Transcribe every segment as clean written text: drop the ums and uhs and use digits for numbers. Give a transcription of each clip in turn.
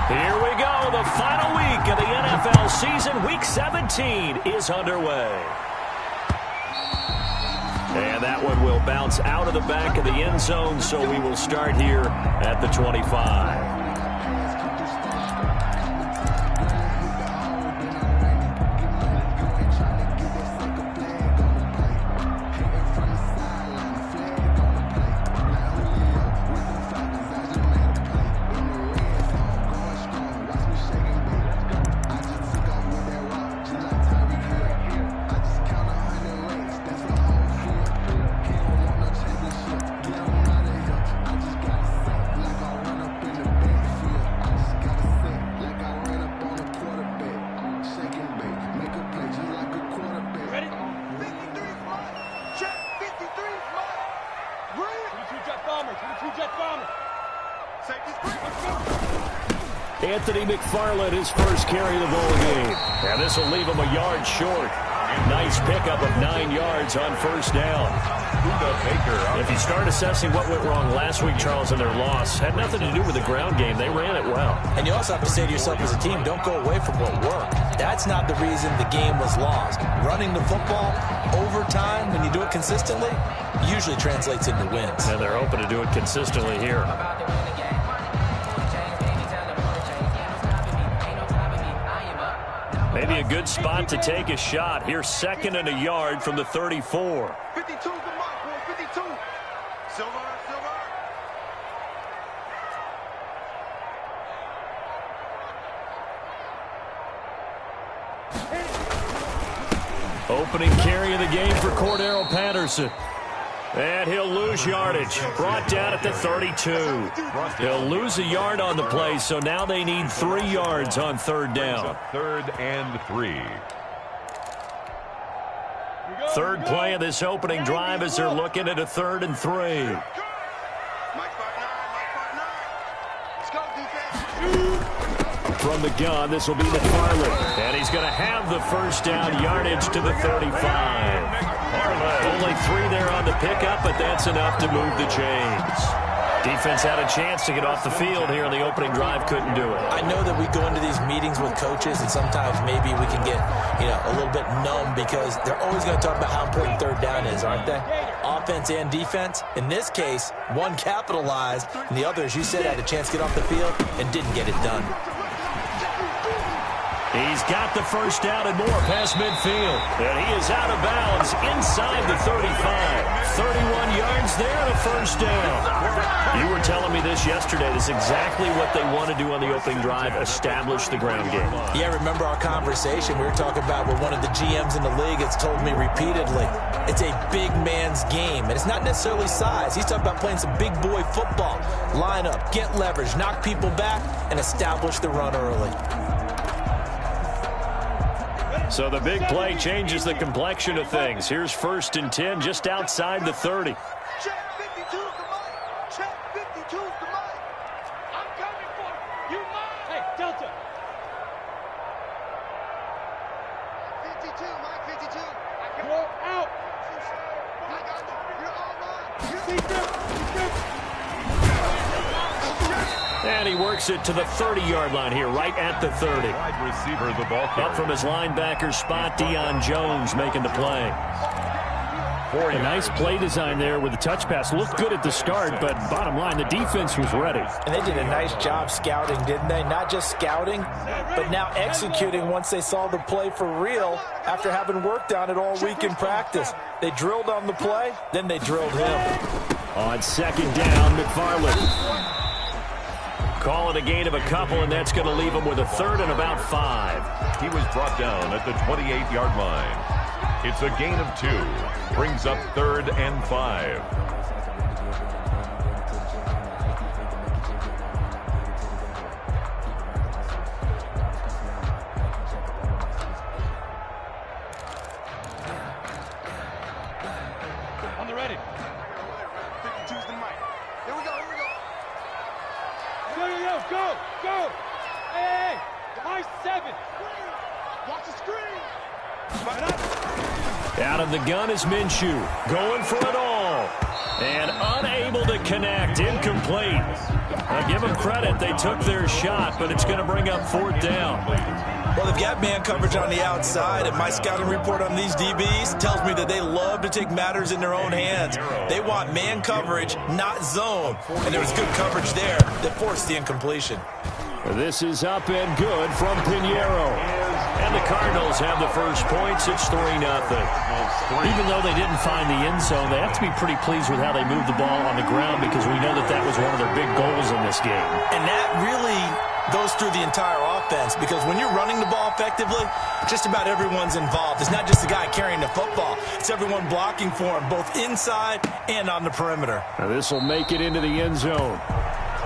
Here we go. The final week of the NFL season. Week 17 is underway. And that one will bounce out of the back of the end zone, so we will start here at the 25. Anthony McFarland, his first carry of the ball game. And this will leave him a yard short. Nice pickup of 9 yards on first down. If you start assessing what went wrong last week, Charles, in their loss, had nothing to do with the ground game. They ran it well. And you also have to say to yourself as a team, don't go away from what worked. That's not the reason the game was lost. Running the football over time, when you do it consistently, usually translates into wins. And they're hoping to do it consistently here. Maybe a good spot to take a shot. Here's 2nd and a yard from the 34. 52's the mark, boy. 52. Silver. Opening carry of the game for Cordero Patterson. And he'll lose yardage. Brought down at the 32. He'll lose a yard on the play, so now they need 3 yards on third down. 3rd and 3. Third play of this opening drive as they're looking at a 3rd and 3. From the gun, this will be McFarland. And he's going to have the first down, yardage to the 35. Only 3 there on the pickup, but that's enough to move the chains. Defense had a chance to get off the field here on the opening drive, couldn't do it. I know that we go into these meetings with coaches, and sometimes maybe we can get, a little bit numb because they're always going to talk about how important third down is, aren't they? Offense and defense. In this case, one capitalized, and the other, as you said, had a chance to get off the field and didn't get it done. He's got the first down and more past midfield. And he is out of bounds inside the 35. 31 yards there and a first down. You were telling me this yesterday. This is exactly what they want to do on the opening drive, establish the ground game. Yeah, remember our conversation. We were talking about what one of the GMs in the league has told me repeatedly. It's a big man's game, and it's not necessarily size. He's talking about playing some big boy football. Line up, get leverage, knock people back, and establish the run early. So the big play changes the complexion of things. Here's 1st and 10 just outside the 30. Check 52's the mic. Check 52's the mic. I'm coming for you. You mind? Hey, Delta. 52, Mike 52. You're out. I got you. You're all mine. And he works it to the 30-yard line here, right at the 30. Wide receiver, the ball carrier. Up from his linebacker spot, Deion Jones making the play. A nice play design there with the touch pass. Looked good at the start, but bottom line, the defense was ready. And they did a nice job scouting, didn't they? Not just scouting, but now executing once they saw the play for real after having worked on it all week in practice. They drilled on the play, then they drilled him. On 2nd down, McFarland. Call it a gain of a couple, and that's going to leave him with a 3rd and about 5. He was brought down at the 28-yard line. It's a gain of 2. Brings up 3rd and 5. On the ready. 52's the mic. Here we go. Go. Hey, high 7. Watch the screen. Out of the gun is Minshew. Going for it all. And unable to connect. Incomplete. Now give them credit. They took their shot, but it's going to bring up 4th down. Well, they've got man coverage on the outside, and my scouting report on these DBs tells me that they love to take matters in their own hands. They want man coverage, not zone. And there was good coverage there that forced the incompletion. This is up and good from Pinheiro. And the Cardinals have the first points. It's 3-0. Even though they didn't find the end zone, they have to be pretty pleased with how they moved the ball on the ground because we know that that was one of their big goals in this game. And that really goes through the entire offense because when you're running the ball effectively, just about everyone's involved. It's not just the guy carrying the football. It's everyone blocking for him, both inside and on the perimeter. Now this will make it into the end zone.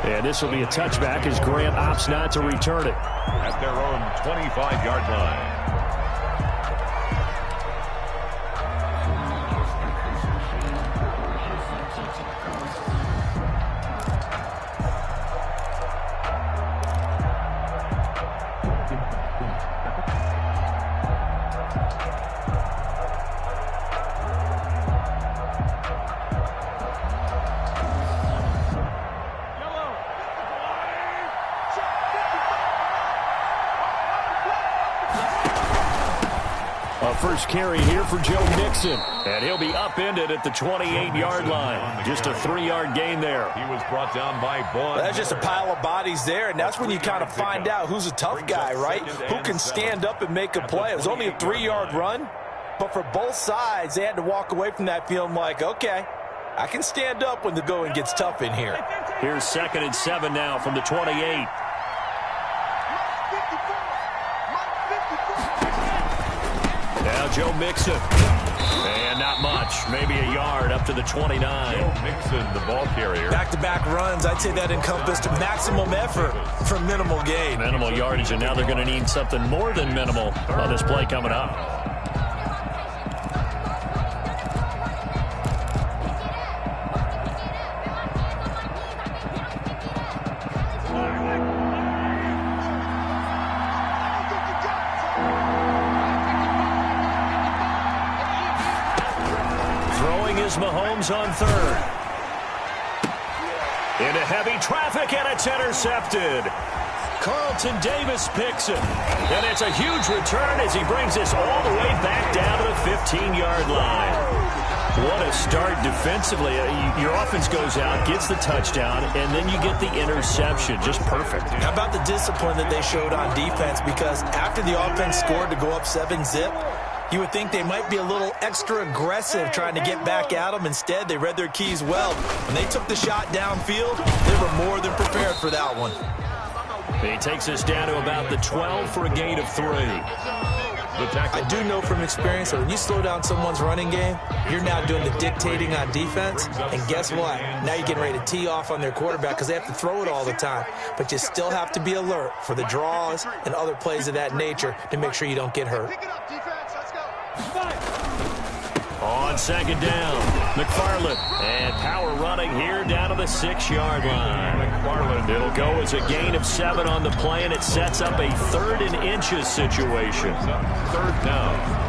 And this will be a touchback as Grant opts not to return it. At their own 25-yard line. First carry here for Joe Mixon. And he'll be upended at the 28-yard line. Just a 3-yard gain there. He was brought down by Bond. That's just a pile of bodies there, and that's when you kind of find out who's a tough guy, right? Who can stand up and make a play. It was only a 3-yard run, but for both sides, they had to walk away from that feeling like, okay, I can stand up when the going gets tough in here. Here's 2nd and 7 now from the 28. Now Joe Mixon. And not much. Maybe a yard up to the 29. Joe Mixon, the ball carrier. Back-to-back runs. I'd say that encompassed maximum effort for minimal gain. Minimal yardage, and now they're going to need something more than minimal on this play coming up. Mahomes on 3rd. Into heavy traffic, and it's intercepted. Carlton Davis picks it. And it's a huge return as he brings this all the way back down to the 15-yard line. What a start defensively. Your offense goes out, gets the touchdown, and then you get the interception. Just perfect. How about the discipline that they showed on defense? Because after the offense scored to go up 7-zip, you would think they might be a little extra aggressive trying to get back at them. Instead, they read their keys well. When they took the shot downfield, they were more than prepared for that one. He takes us down to about the 12 for a gain of 3. I do know from experience that when you slow down someone's running game, you're now doing the dictating on defense. And guess what? Now you're getting ready to tee off on their quarterback because they have to throw it all the time. But you still have to be alert for the draws and other plays of that nature to make sure you don't get hurt. On 2nd down, McFarland. And power running here down to the 6-yard line. McFarland. It'll go as a gain of 7 on the play, and it sets up a 3rd and inches situation. 3rd down.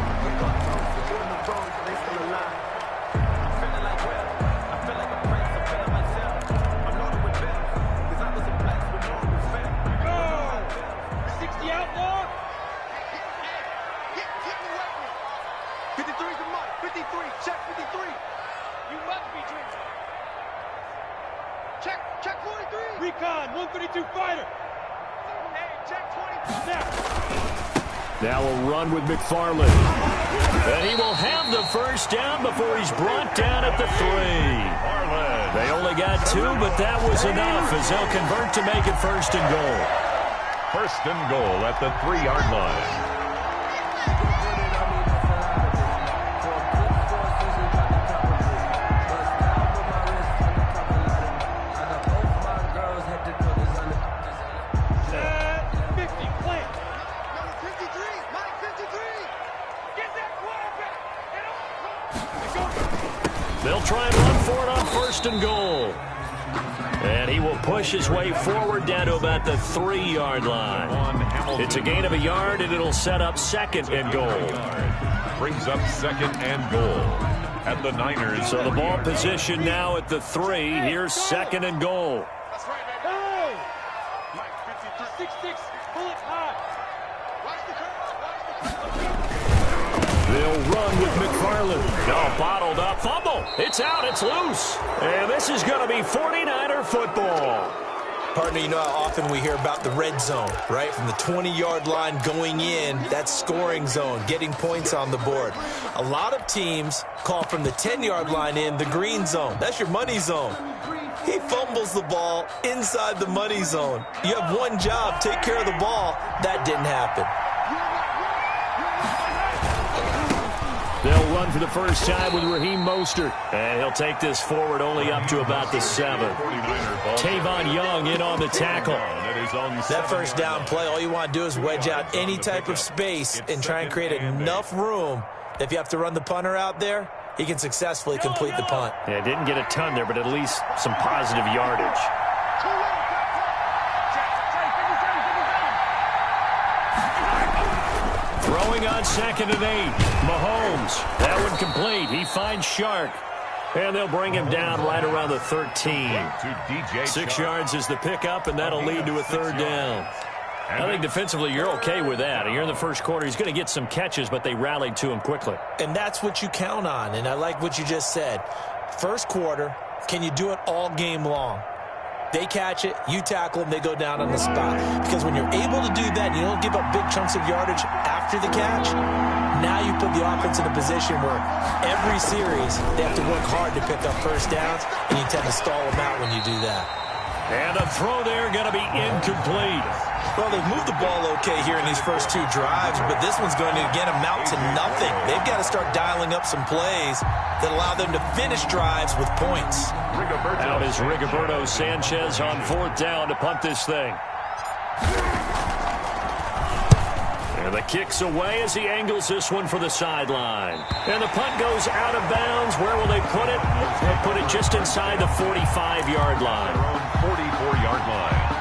Now a run with McFarland. And he will have the first down before he's brought down at the 3. They only got 2, but that was enough as they'll convert to make it 1st and goal. 1st and goal at the 3-yard line. They'll try and run for it on 1st and goal. And he will push his way forward down to about the 3-yard line. It's a gain of a yard, and it'll set up second and goal. Brings up second and goal at the Niners. So the ball position now at the 3. Here's second and goal. That's right, baby. Hey! 6-6, pull it high. Watch the curve. They'll run with McFarland. No, bottled up. Fumble. It's out. It's loose. And this is going to be 49er football. Partner, you know how often we hear about the red zone, right? From the 20-yard line going in, that's scoring zone, getting points on the board. A lot of teams call from the 10-yard line in the green zone. That's your money zone. He fumbles the ball inside the money zone. You have one job, take care of the ball. That didn't happen. They'll run for the first time with Raheem Mostert. And he'll take this forward only up to about the 7. Tavon Young in on the tackle. That first down play, all you want to do is wedge out any type of space and try and create enough room. If you have to run the punter out there, he can successfully complete the punt. Yeah, didn't get a ton there, but at least some positive yardage. Throwing on 2nd and 8. Mahomes. That one complete. He finds Shark. And they'll bring him down right around the 13. 6 yards is the pickup, and that'll lead to a 3rd down. I think defensively you're okay with that. You're in the first quarter. He's going to get some catches, but they rallied to him quickly. And that's what you count on, and I like what you just said. First quarter, can you do it all game long? They catch it, you tackle them, they go down on the spot. Because when you're able to do that, you don't give up big chunks of yardage after the catch, now you put the offense in a position where every series they have to work hard to pick up first downs, and you tend to stall them out when you do that. And a throw there going to be incomplete. Well, they've moved the ball okay here in these first 2 drives, but this one's going to, again, amount to nothing. They've got to start dialing up some plays that allow them to finish drives with points. Out is Rigoberto Sanchez on 4th down to punt this thing. And the kick's away as he angles this one for the sideline. And the punt goes out of bounds. Where will they put it? They'll put it just inside the 45-yard line. 44-yard line.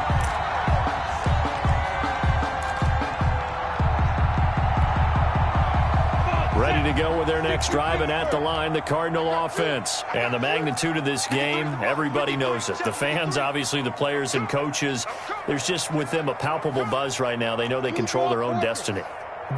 Ready to go with their next drive, and at the line, the Cardinal offense. And the magnitude of this game, everybody knows it. The fans, obviously the players and coaches, there's just with them a palpable buzz right now. They know they control their own destiny.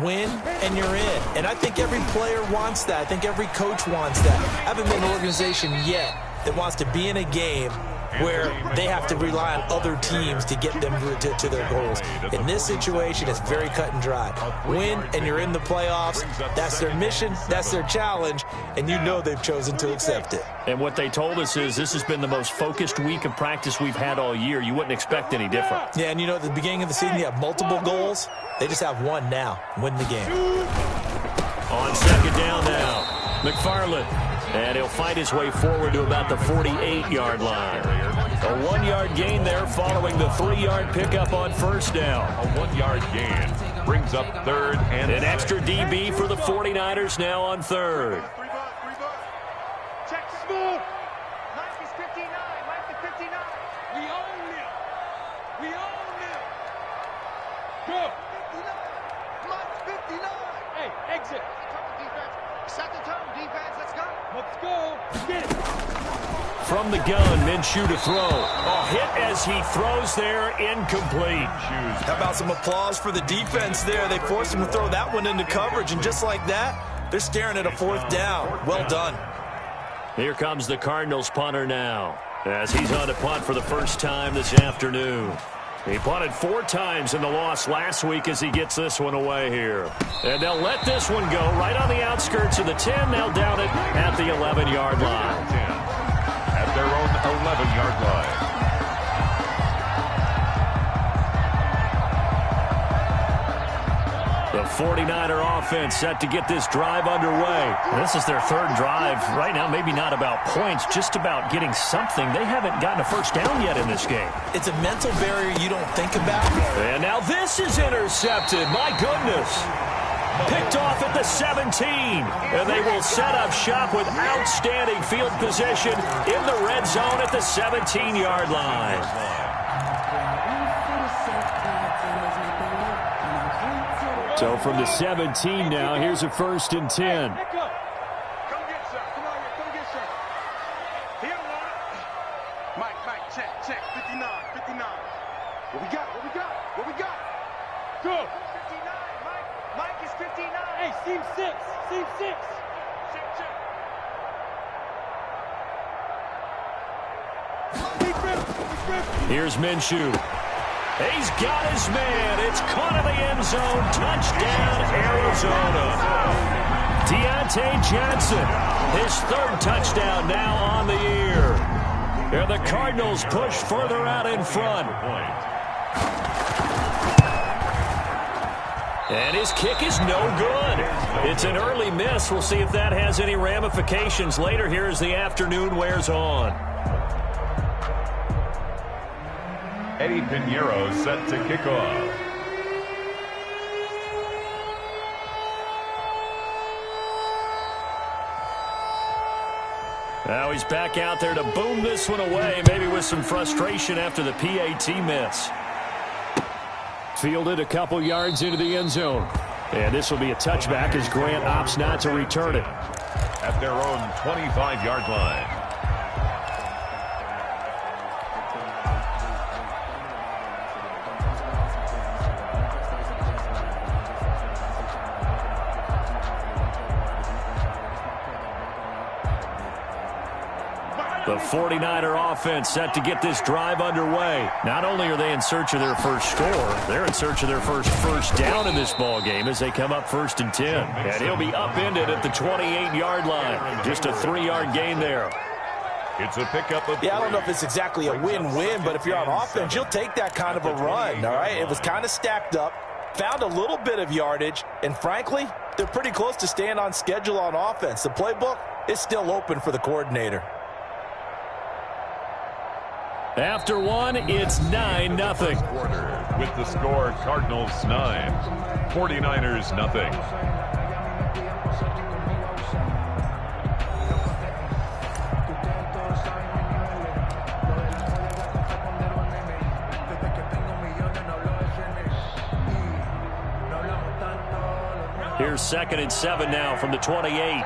Win, and you're in. And I think every player wants that. I think every coach wants that. I haven't been an organization yet that wants to be in a game where they have to rely on other teams to get them to their goals. In this situation, it's very cut and dry. Win, and you're in the playoffs. That's their mission. That's their challenge. And you know they've chosen to accept it. And what they told us is this has been the most focused week of practice we've had all year. You wouldn't expect any different. Yeah, and you know at the beginning of the season, you have multiple goals. They just have one now. Win the game. On 2nd down now, McFarland. And he'll fight his way forward to about the 48-yard line. A 1-yard gain there following the 3-yard pickup on 1st down. A 1-yard gain brings up 3rd and an extra DB for the 49ers now on 3rd. Check smooth. Mike is 59. Mike is 59. We own it. We own it. Go. 59. Mike's 59. Hey, exit. Set the tone, defense. Let's go. Let's go. Get it. From the gun, Minshew to throw. A hit as he throws there, incomplete. How about some applause for the defense there? They forced him to throw that one into coverage, and just like that, they're staring at a 4th down. Well done. Here comes the Cardinals punter now, as he's on to punt for the first time this afternoon. He punted 4 times in the loss last week as he gets this one away here. And they'll let this one go right on the outskirts of the 10. They'll down it at the 11-yard line. At their own 11-yard line. The 49er offense set to get this drive underway. This is their 3rd drive. Right now, maybe not about points, just about getting something. They haven't gotten a first down yet in this game. It's a mental barrier you don't think about. And now this is intercepted. My goodness. Picked off at the 17. And they will set up shop with outstanding field position in the red zone at the 17-yard line. So from the 17 now, here's a 1st and 10. What we got? Go. 59, Mike. Mike is 59. Hey, seam 6. Here's Minshew. He's got his man. It's caught in the end zone. Touchdown, Arizona. Deontay Johnson, his 3rd touchdown now on the year. And the Cardinals push further out in front. And his kick is no good. It's an early miss. We'll see if that has any ramifications later here as the afternoon wears on. Eddie Pinheiro set to kick off. Now he's back out there to boom this one away, maybe with some frustration after the PAT miss. Fielded a couple yards into the end zone. And this will be a touchback as Grant opts not to return it. At their own 25-yard line. The 49er offense set to get this drive underway. Not only are they in search of their first score, they're in search of their first down in this ball game as they come up 1st and 10. And he'll be upended at the 28-yard line. Just a 3-yard gain there. It's a pickup of I don't know if it's exactly a win-win, but if you're on offense, you'll take that kind of a run, all right? It was kind of stacked up, found a little bit of yardage, and frankly, they're pretty close to staying on schedule on offense. The playbook is still open for the coordinator. After one, it's 9-0. With the score, Cardinals 9, 49ers nothing. Here's 2nd and 7 now from the 28.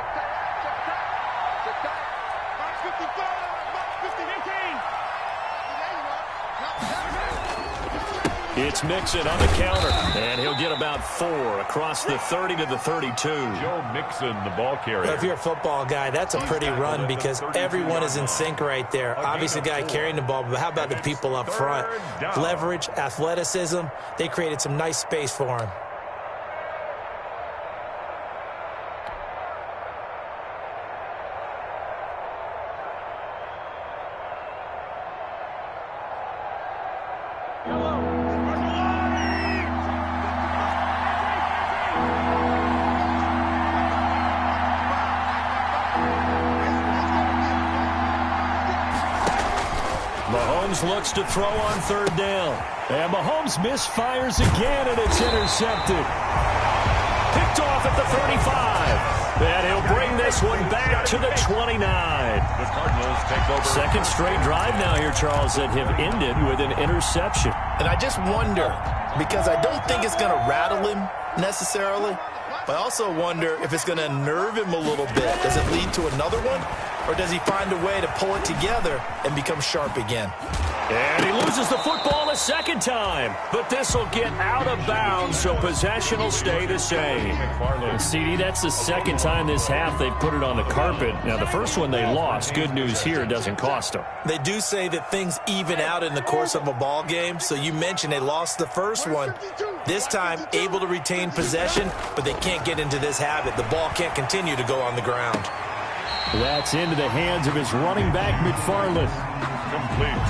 It's Mixon on the counter, and he'll get about 4 across the 30 to the 32. Joe Mixon, the ball carrier. If you're a football guy, that's a pretty run because everyone is in sync right there. Obviously, the guy carrying the ball, but how about the people up front? Leverage, athleticism, they created some nice space for him. Looks to throw on 3rd down. And Mahomes misfires again, and it's intercepted. Picked off at the 35. And he'll bring this one back to the 29. The Cardinals take over. 2nd straight drive now here, Charles, that have ended with an interception. And I just wonder, because I don't think it's going to rattle him necessarily, but I also wonder if it's going to nerve him a little bit. Does it lead to another one? Or does he find a way to pull it together and become sharp again? And he loses the football a 2nd time. But this will get out of bounds, so possession will stay the same. CD, that's the 2nd time this half they've put it on the carpet. Now, the first one they lost. Good news here, it doesn't cost them. They do say that things even out in the course of a ball game. So you mentioned they lost the first one. This time, able to retain possession, but they can't get into this habit. The ball can't continue to go on the ground. That's into the hands of his running back, McFarland.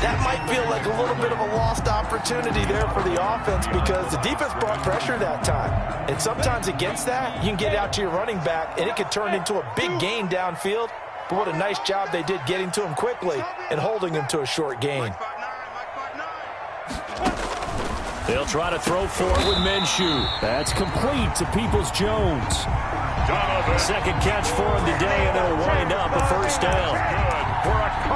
That might feel like a little bit of a lost opportunity there for the offense because the defense brought pressure that time. And sometimes against that, you can get out to your running back, and it could turn into a big gain downfield. But what a nice job they did getting to him quickly and holding him to a short gain. They'll try to throw forward with Minshew. That's complete to Peoples-Jones. Second catch for him today, and it'll wind up a first down.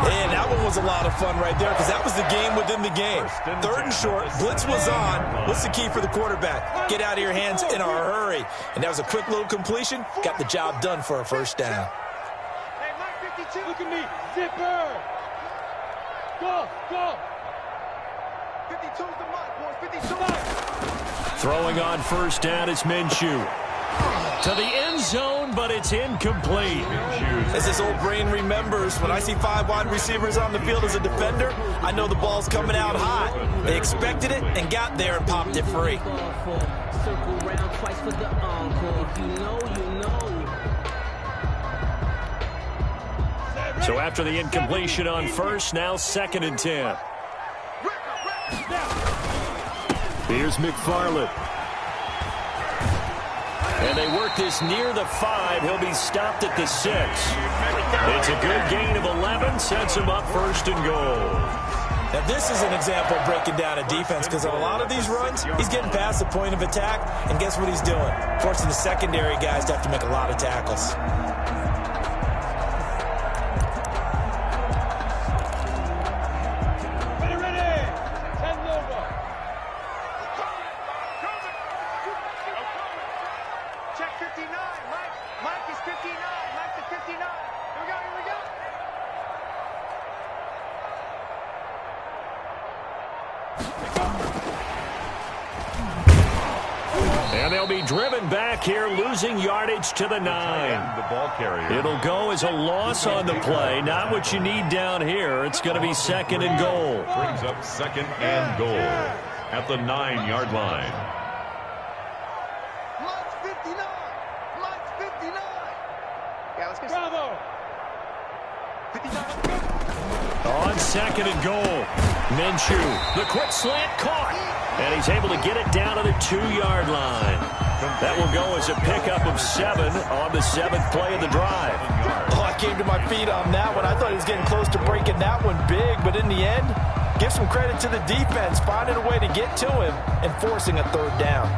And that one was a lot of fun right there because that was the game within the game. Third and short, blitz was on. What's the key for the quarterback? Get out of your hands in a hurry. And that was a quick little completion. Got the job done for a first down. Hey, Mike 52, look at me. Zipper. Go, go. 52's the mark, boys. 52. Throwing on first down is Minshew. To the end zone, but it's incomplete. As this old brain remembers, when I see 5 wide receivers on the field as a defender, I know the ball's coming out hot. They expected it and got there and popped it free. So after the incompletion on first, now 2nd and 10. Here's McFarland. And they work this near the 5. He'll be stopped at the 6. It's a good gain of 11. Sets him up 1st and goal. Now, this is an example of breaking down a defense because on a lot of these runs, he's getting past the point of attack, and guess what he's doing? Forcing the secondary guys to have to make a lot of tackles. And they'll be driven back here, losing yardage to the 9. The ball carrier. It'll go as a loss on the play. Not what you need down here. It's going to be 2nd and goal. Brings up 2nd and goal at the 9-yard line. Mike's 59. Mike's 59. Yeah, let's go. Bravo. 59. On 2nd and goal, Minshew, the quick slant caught. And he's able to get it down to the 2-yard line. That will go as a pickup of 7 on the 7th play of the drive. Oh, I came to my feet on that one. I thought he was getting close to breaking that one big, but in the end, give some credit to the defense, finding a way to get to him and forcing a 3rd down.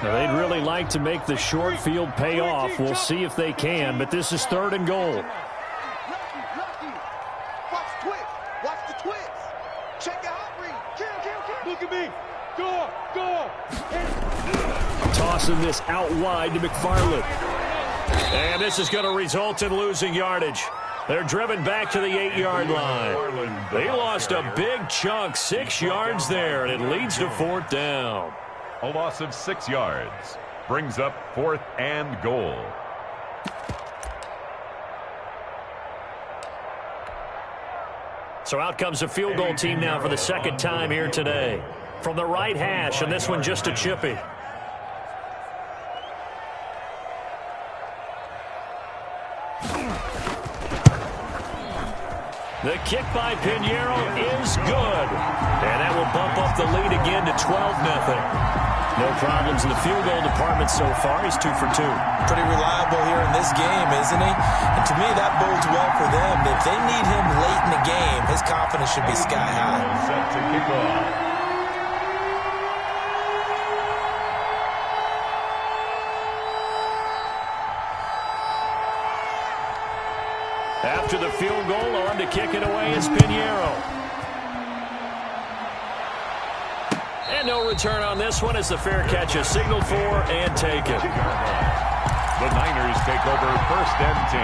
Now, they'd really like to make the short field pay off. We'll see if they can, but this is 3rd and goal. Lucky. Watch the twist. Watch the twist. Check your hot read. Kill. Look at me. Go. Tossing this out wide to McFarland. And this is going to result in losing yardage. They're driven back to the 8-yard line. They lost a big chunk, 6 yards there, and it leads to 4th down. A loss of 6 yards. Brings up 4th and goal. So out comes the field goal team now for the 2nd time here today. From the right hash, and this one just a chippy. The kick by Pinheiro is good. And that will bump up the lead again to 12-0. No problems in the field goal department so far. He's 2 for 2. Pretty reliable here in this game, isn't he? And to me, that bodes well for them. If they need him late in the game, his confidence should be sky high. Set to kick off. After the field goal, on to kick it away is Pinheiro. And no return on this one as the fair catch is signaled for and taken. The Niners take over 1st and 10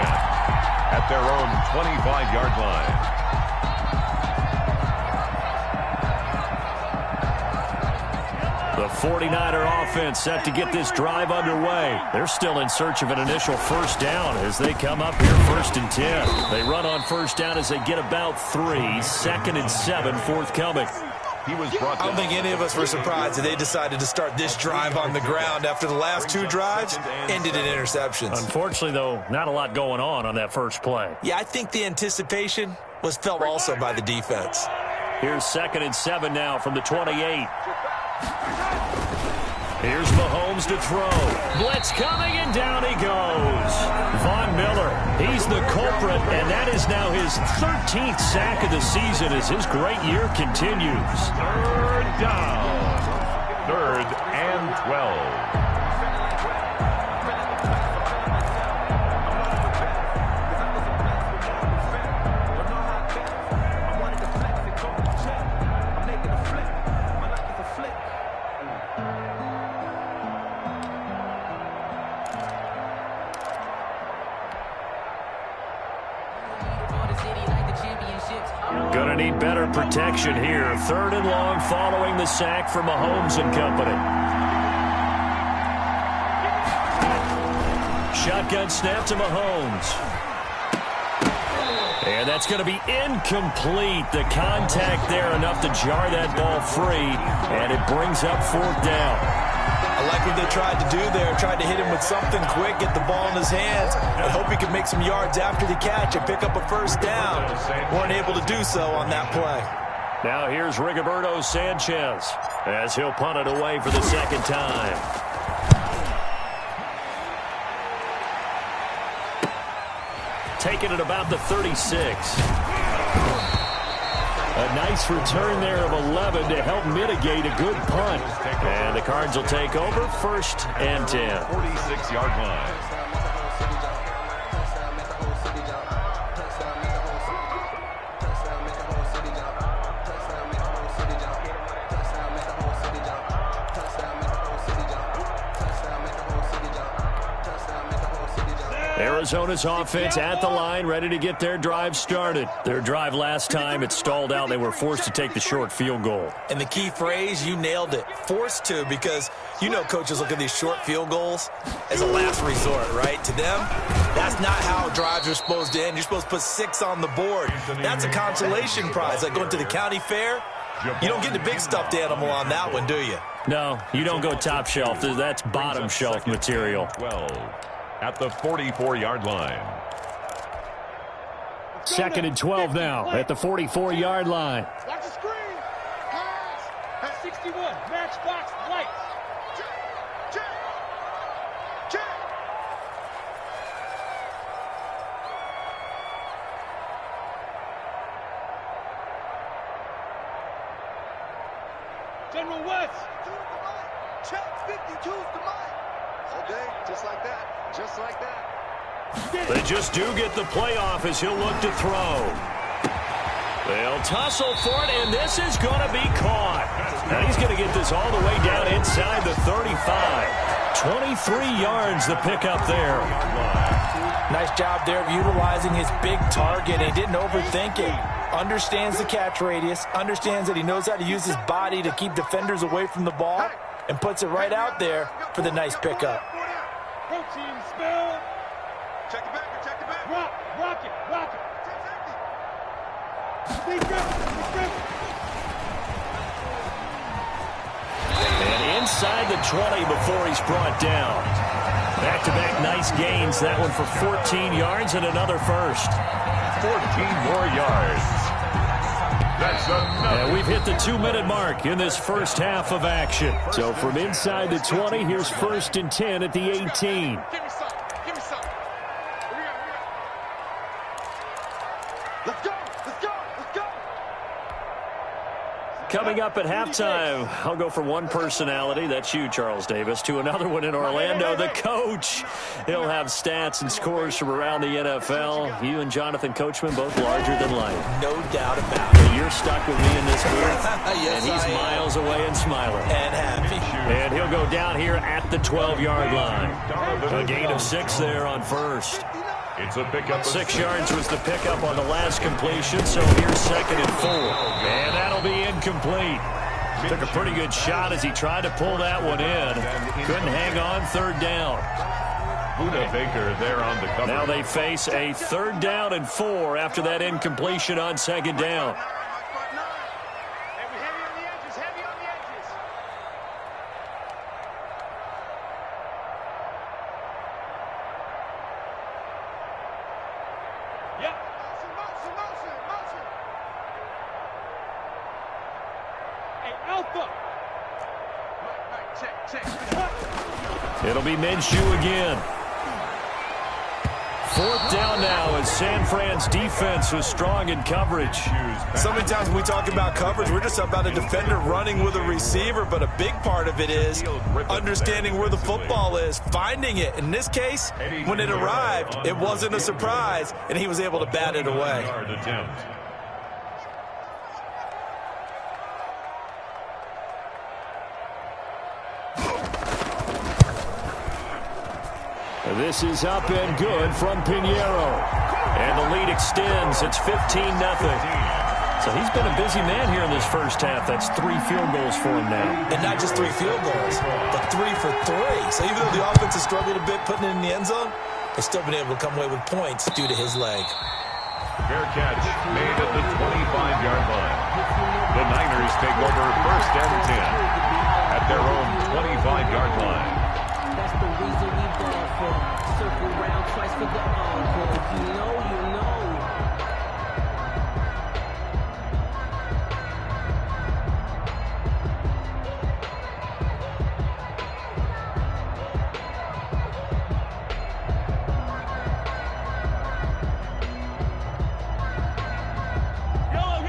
at their own 25-yard line. The 49er offense set to get this drive underway. They're still in search of an initial 1st down as they come up here 1st and 10. They run on 1st down as they get about 3. 2nd and 7 forthcoming. He was brought I don't think any of us were surprised that they decided to start this drive on the ground after the last 2 drives ended in interceptions. Unfortunately, though, not a lot going on that first play. Yeah, I think the anticipation was felt also by the defense. Here's 2nd and 7 now from the 28. Here's Mahomes to throw. Blitz coming, and down he goes. He's the culprit, and that is now his 13th sack of the season as his great year continues. Third down. 3rd and 12. Gonna need better protection here. 3rd and long following the sack from Mahomes and company. Shotgun snap to Mahomes. And that's going to be incomplete. The contact there enough to jar that ball free, and it brings up 4th down. I like what they tried to do there. Tried to hit him with something quick, get the ball in his hands, and hope he could make some yards after the catch and pick up a 1st down. Weren't able to do so on that play. Now here's Rigoberto Sanchez as he'll punt it away for the 2nd time. Taking it about the 36. A nice return there of 11 to help mitigate a good punt. And the Cards will take over 1st and 10. 46-yard line. Arizona's offense at the line, ready to get their drive started. Their drive last time, it stalled out. They were forced to take the short field goal. And the key phrase, you nailed it, forced to, because you know coaches look at these short field goals as a last resort, right? To them, that's not how drives are supposed to end. You're supposed to put 6 on the board. That's a consolation prize, like going to the county fair. You don't get the big stuffed animal on that one, do you? No, you don't go top shelf. That's bottom shelf material. 12 at the 44-yard line. 2nd and 12 now at the 44-yard line. Watch the screen. Pass. At 61. Matchbox lights. Check. Check. Check. General West. Check. 52's the mic. Okay, just like that. Just like that. They just do get the playoff as he'll look to throw. They'll tussle for it, and this is going to be caught. Now he's going to get this all the way down inside the 35. 23 yards the pickup there. Nice job there of utilizing his big target. He didn't overthink it. Understands the catch radius, understands that he knows how to use his body to keep defenders away from the ball, and puts it right out there for the nice pickup. Protein spell. Check the back. Check the back. Rock it. And inside the 20 before he's brought down. Back-to-back nice gains. That one for 14 yards and another first. 14 more yards. That's enough. And we've hit the 2-minute mark in this first half of action. So from inside the 20, here's 1st and 10 at the 18. Give me some. Here we go. Let's go. Coming up at halftime, I'll go from one personality, that's you, Charles Davis, to another one in Orlando, the coach. He'll have stats and scores from around the NFL. You and Jonathan Coachman, both larger than life. No doubt about it. You're stuck with me in this booth, Yes, and he's miles away and smiling. And happy. And he'll go down here at the 12-yard line. A gain of 6 there on first. It's a pickup. 6 yards was the pickup on the last completion, so here's 2nd and 4. And that'll be incomplete. Took a pretty good shot as he tried to pull that one in. Couldn't hang on, 3rd down. Buda Baker there on the cover. Now they face a 3rd down and 4 after that incompletion on 2nd down. It'll be Minshew again. 4th down now as San Fran's defense was strong in coverage. So many times when we talk about coverage, we're just about a defender running with a receiver, but a big part of it is understanding where the football is, finding it. In this case, when it arrived, it wasn't a surprise, and he was able to bat it away. This is up and good from Pinheiro. And the lead extends. It's 15-0. So he's been a busy man here in this first half. That's 3 field goals for him now. And not just 3 field goals, but 3 for 3. So even though the offense has struggled a bit putting it in the end zone, they've still been able to come away with points due to his leg. Fair catch made at the 25-yard line. The Niners take over 1st and 10 at their own 25-yard line. That's the reason we ball for. Circle round twice for the encore. If you know, you know.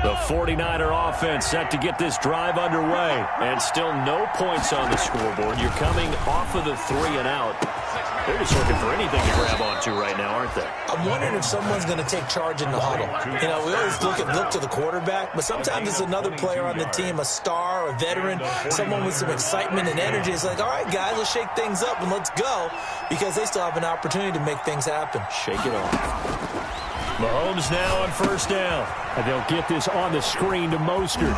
The 49er offense set to get this drive underway. And still no points on the scoreboard. You're coming off of the 3 and out. They're just looking for anything to grab onto right now, aren't they? I'm wondering if someone's going to take charge in the huddle. You know, we always look to the quarterback, but sometimes it's another player on the team, a star, a veteran, someone with some excitement and energy. It's like, all right, guys, let's shake things up and let's go, because they still have an opportunity to make things happen. Shake it off. Mahomes now on 1st down. And they'll get this on the screen to Mostert.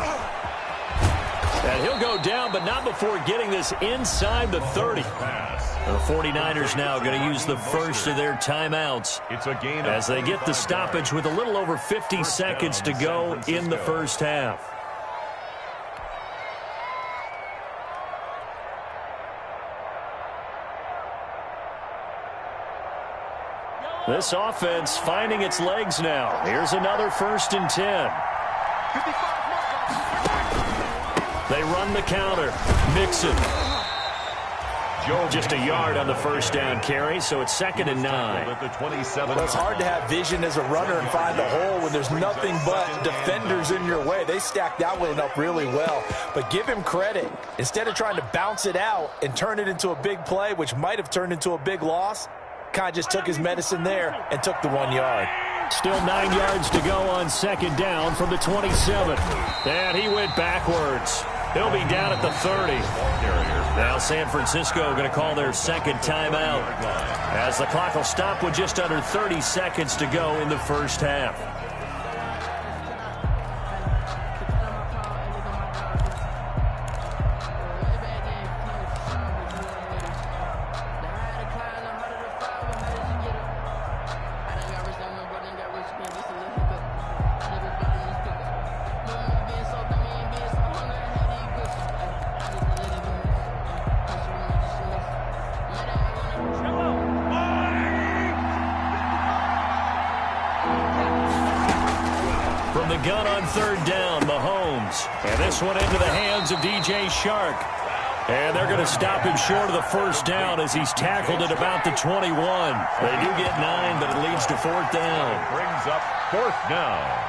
And he'll go down, but not before getting this inside the 30. The 49ers now going to use the first of their timeouts as they get the stoppage with a little over 50 seconds to go in the first half. This offense finding its legs now. Here's another 1st and 10. They run the counter. Mixon. Just a yard on the 1st down carry, so it's 2nd and 9. Well, it's hard to have vision as a runner and find a hole when there's nothing but defenders in your way. They stacked that one up really well. But give him credit. Instead of trying to bounce it out and turn it into a big play, which might have turned into a big loss, kind of just took his medicine there and took the 1 yard. Still 9 yards to go on 2nd down from the 27. And he went backwards. He'll be down at the 30. Now San Francisco going to call their 2nd timeout as the clock will stop with just under 30 seconds to go in the first half. From the gun on 3rd down, Mahomes. And this one into the hands of DJ Shark. And they're going to stop him short of the 1st down as he's tackled at about the 21. They do get 9, but it leads to 4th down. Brings up 4th down.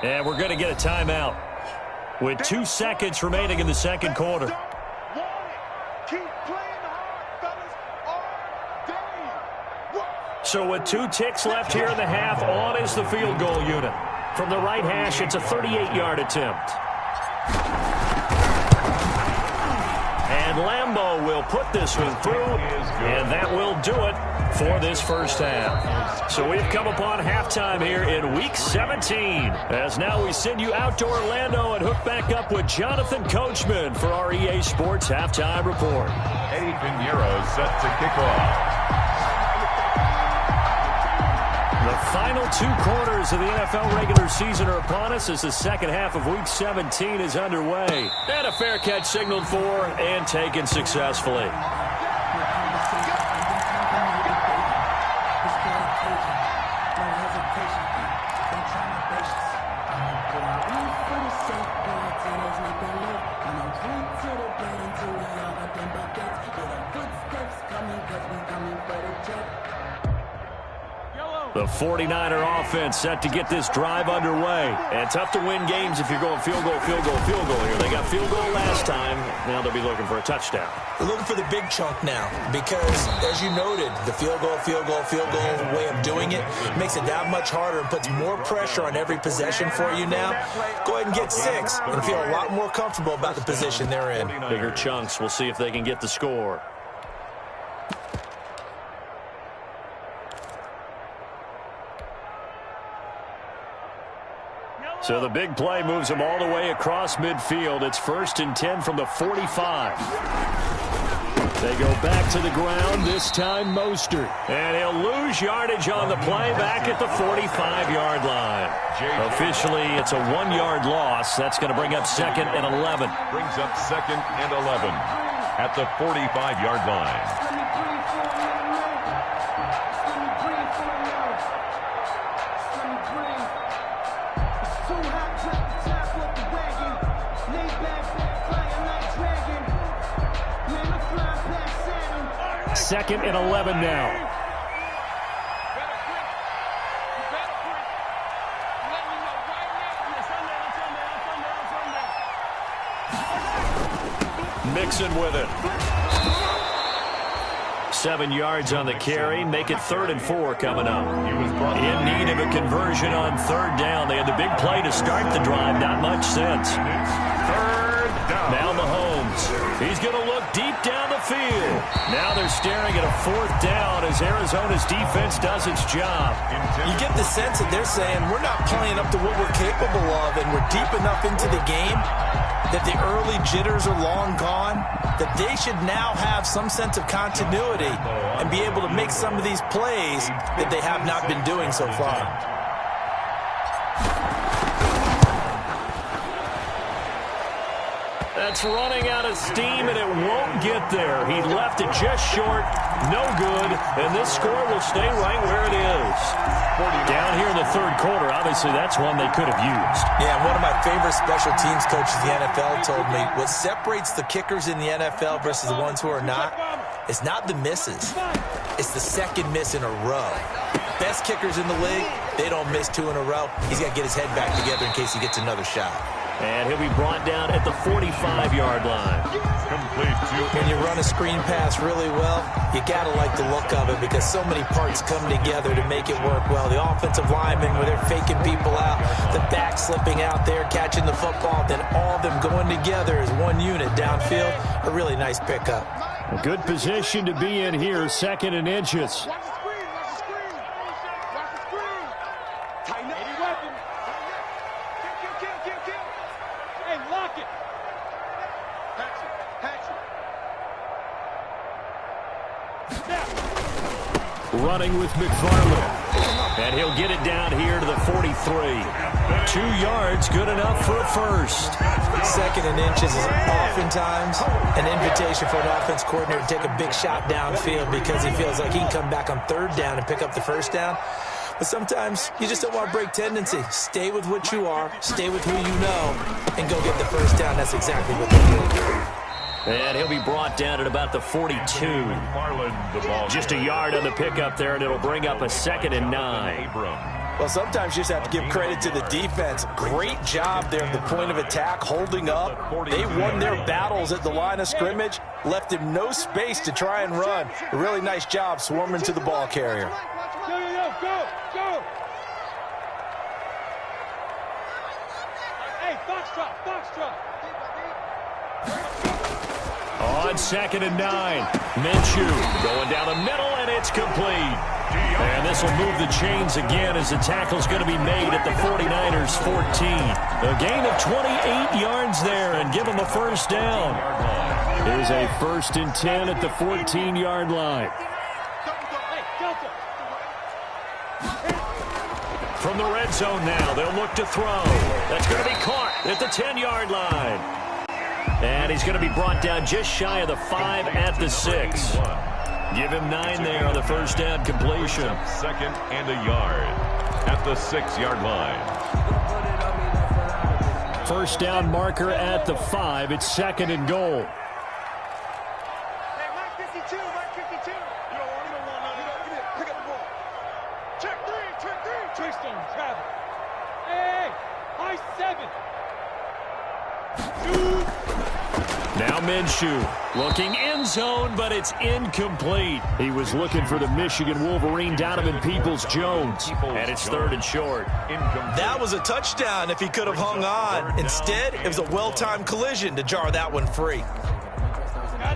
And we're going to get a timeout with 2 seconds remaining in the 2nd quarter. So with 2 ticks left here in the half, on is the field goal unit. From the right hash, it's a 38-yard attempt. And Lambeau will put this one through, and that will do it for this first half. So we've come upon halftime here in Week 17. As now we send you out to Orlando and hook back up with Jonathan Coachman for our EA Sports Halftime Report. Eddie Pinheiro set to kick off. The final 2 quarters of the NFL regular season are upon us as the second half of Week 17 is underway. And a fair catch signaled for and taken successfully. The 49er offense set to get this drive underway. And tough to win games if you're going field goal, field goal, field goal here. They got field goal last time. Now they'll be looking for a touchdown. They're looking for the big chunk now because, as you noted, the field goal way of doing it makes it that much harder and puts more pressure on every possession for you now. Go ahead and get 6 and feel a lot more comfortable about the position they're in. Bigger chunks. We'll see if they can get the score. So the big play moves them all the way across midfield. It's 1st and 10 from the 45. They go back to the ground, this time Mostert. And he'll lose yardage on the play back at the 45-yard line. Officially, it's a 1-yard loss. That's going to bring up 2nd and 11. Brings up 2nd and 11 at the 45-yard line. Second and 11 now. Mixon with it. 7 yards on the carry. Make it 3rd and 4 coming up. In need of a conversion on 3rd down. They had the big play to start the drive. Not much since. 3rd down. Now Mahomes. He's going to look deep down the field. Now they're staring at a 4th down as Arizona's defense does its job. You get the sense that they're saying we're not playing up to what we're capable of, and we're deep enough into the game that the early jitters are long gone, that they should now have some sense of continuity and be able to make some of these plays that they have not been doing so far. That's running out of steam, and it won't get there. He left it just short. No good, and this score will stay right where it is. Down here in the 3rd quarter, obviously that's one they could have used. Yeah, and one of my favorite special teams coaches in the NFL told me what separates the kickers in the NFL versus the ones who are not is not the misses. It's the 2nd miss in a row. Best kickers in the league, they don't miss 2 in a row. He's got to get his head back together in case he gets another shot. And he'll be brought down at the 45-yard line. When you run a screen pass really well, you got to like the look of it because so many parts come together to make it work well. The offensive linemen, where they're faking people out, the back slipping out there, catching the football, then all of them going together as one unit downfield. A really nice pickup. A good position to be in here, 2nd and inches. Running with McFarland. And he'll get it down here to the 43. 2 yards, good enough for a first. 2nd and inches is oftentimes an invitation for an offense coordinator to take a big shot downfield because he feels like he can come back on 3rd down and pick up the 1st down. But sometimes you just don't want to break tendency. Stay with what you are, stay with who you know, and go get the 1st down. That's exactly what they do. And he'll be brought down at about the 42. Just a yard on the pickup there, and it'll bring up a 2nd and 9. Well, sometimes you just have to give credit to the defense. Great job there at the point of attack, holding up. They won their battles at the line of scrimmage, left him no space to try and run. A really nice job swarming to the ball carrier. Go! Hey, Foxtrot! On 2nd and 9, Minshew going down the middle, and it's complete. And this will move the chains again as the tackle's going to be made at the 49ers' 14. A gain of 28 yards there and give them a 1st down. Here's a 1st and 10 at the 14-yard line. From the red zone now, they'll look to throw. That's going to be caught at the 10-yard line. And he's going to be brought down just shy of the 5 at the 6. Give him 9 there on the 1st down completion. 2nd and a yard at the 6-yard line. 1st down marker at the 5. It's 2nd and goal. Hey, Mike 52. You don't want pick up the ball. Check 3. Now Minshew looking end zone, but it's incomplete. He was looking for the Michigan Wolverine, Donovan Peoples-Jones, and it's 3rd and short. That was a touchdown if he could have hung on. Instead, it was a well-timed collision to jar that one free.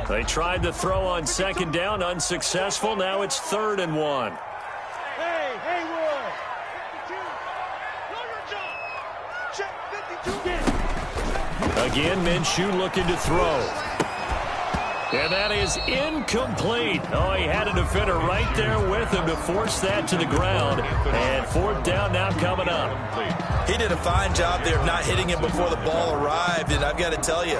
They tried to throw on 2nd down, unsuccessful. Now it's 3rd and 1. Hey, Haywood. 52. Know your job. Check 52 again. Again, Minshew looking to throw. And that is incomplete. Oh, he had a defender right there with him to force that to the ground. And 4th down now coming up. He did a fine job there of not hitting him before the ball arrived. And I've got to tell you,